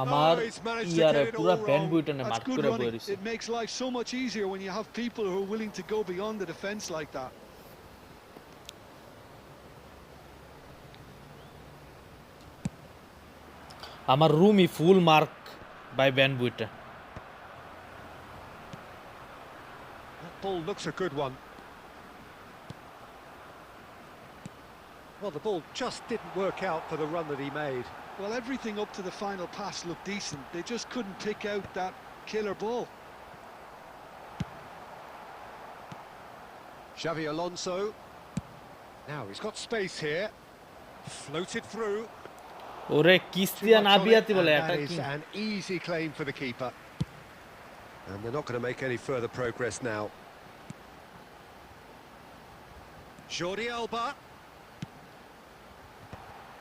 আমার he's managed to ইয়ারে get it পুরা all ব্যান wrong. বুইটনে That's মার্ক good করে running. বইরিছে It makes life so much easier when you have people who are willing to go beyond the defence like that. আমার রুমই full mark by Van Buyten That ball looks a good one. Well, the ball just didn't work out for the run that he made. Well, everything up to the final pass looked decent. They just couldn't pick out that killer ball. Xavi Alonso. Now he's got space here. Floated through. ওরে Too কিস্তিয়া much না on it, বিয়াতি বলে and that is attacking an easy claim for the keeper. And we're not going to make any further progress now. Jordi Alba.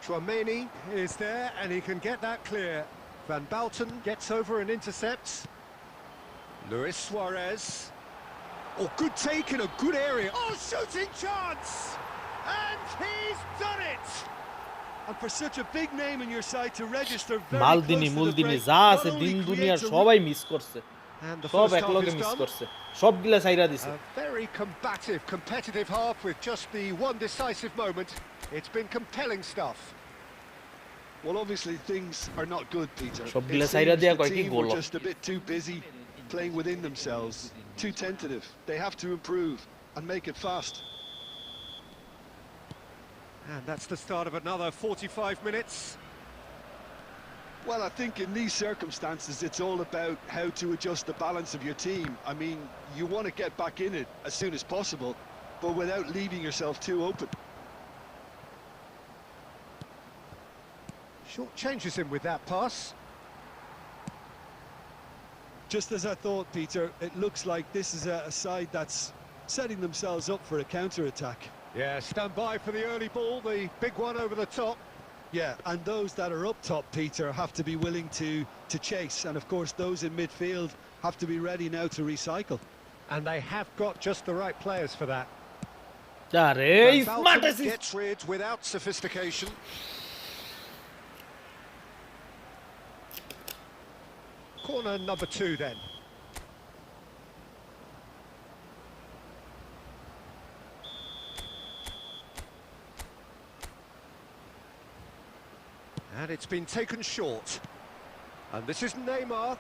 Chouameni is there and he can get that clear. Van Bouten gets over and intercepts. Luis Suarez. Oh, good take in a good area. Oh, shooting chance! And he's done it! And for such a big name in your side to register very মালদিনি close to the মুলদিনি break, যা not আছে only দিন দুনিয়ার creates a সবাই miss করছে And the সব first half একলগে is miss done. করছে সবগুলা সাইরা দিছে A very combative, competitive half with just the one decisive moment. It's been compelling stuff. Well, obviously things are not good, Peter. সবগুলা It Saira seems দিয়া the কয় কি team goal were just a bit too busy playing within themselves, too tentative. They have to improve and make it fast. And that's the start of another 45 minutes. Well, I think in these circumstances, it's all about how to adjust the balance of your team. I mean, you want to get back in it as soon as possible, but without leaving yourself too open. Short changes him with that pass. Just as I thought, Peter, it looks like this is a side that's setting themselves up for a counter-attack. Yeah, stand by for the early ball, the big one over the top. Yeah, and those that are up top, Peter, have to be willing to chase. And of course, those in midfield have to be ready now to recycle. And they have got just the right players for that. আরে Van smart Valken assist gets rid without sophistication. Corner number 2 then. And it's been taken short. And this is Neymar.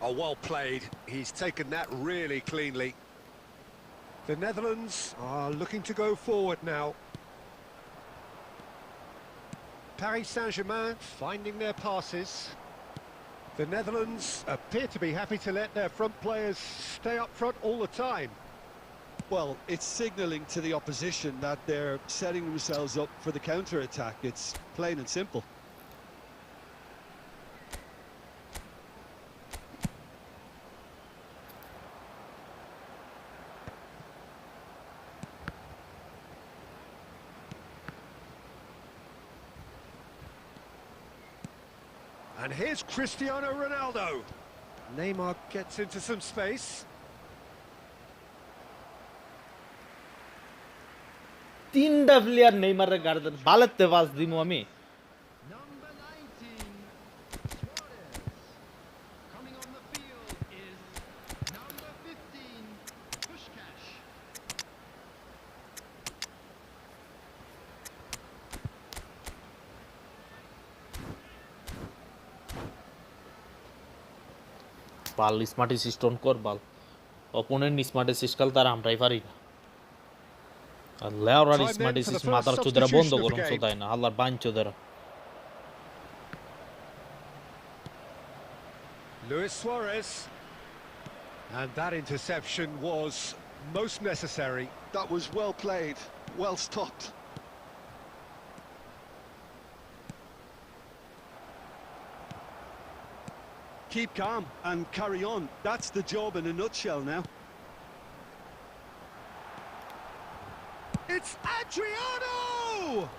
Oh, well played. He's taken that really cleanly. The Netherlands are looking to go forward now. Paris Saint-Germain finding their passes. The Netherlands appear to be happy to let their front players stay up front all the time. Well, it's signalling to the opposition that they're setting themselves up for the counter-attack. It's plain and simple. And here's Cristiano Ronaldo. Neymar gets into some space. তিনটা player নেইমারের garden বালেতে pass দিমু আমি Number 19, Suarez. Coming on the field is number 15, Pushkash. বাল smart system কর বাল opponent smart system তার আমরাই পারি না আল্লাহ আর স্মার্ট সিস্টেম মাথার চোদরা বন্ধ করুন তাই না আল্লাহর বান চোদরা Luis Suarez. And that interception was most necessary. That was well played, well stopped. Keep calm and carry on. That's the job in a nutshell now. It's Adriano!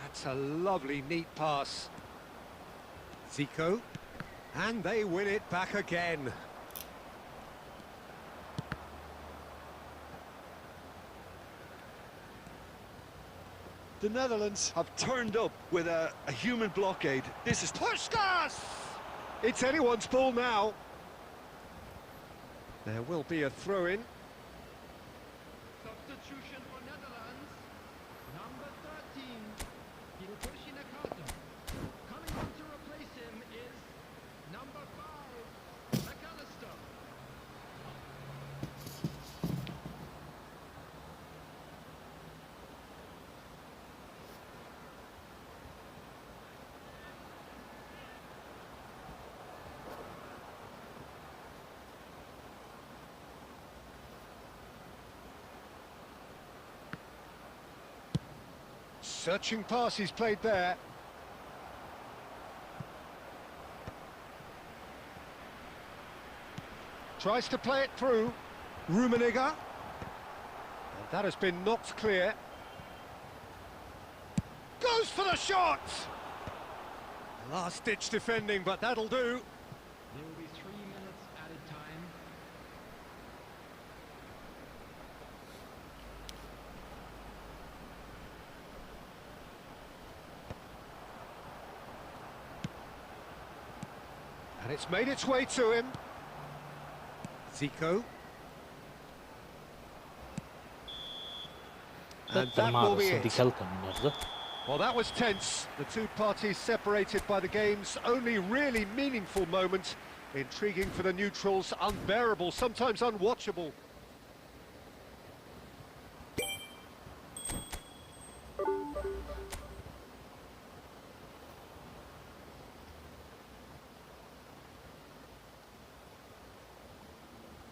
That's a lovely, neat pass. Zico. And they win it back again. The Netherlands have turned up with a human blockade. This is Pushkas! It's anyone's ball now. There will be a throw-in. Substitution for Netherlands. Number 13, Hirotoshi Nakata. Coming on to replace him is number 5, McAllister. Searching pass he's played there. Tries to play it through. Rummenigge. And that has been knocked clear. Goes for the shot! Last-ditch defending, but that'll do. There will be 3 minutes added time. And it's made its way to him. Zico. And that will be it. Well, that was tense. The two parties separated by the game's only really meaningful moment. Intriguing for the neutrals, unbearable, sometimes unwatchable.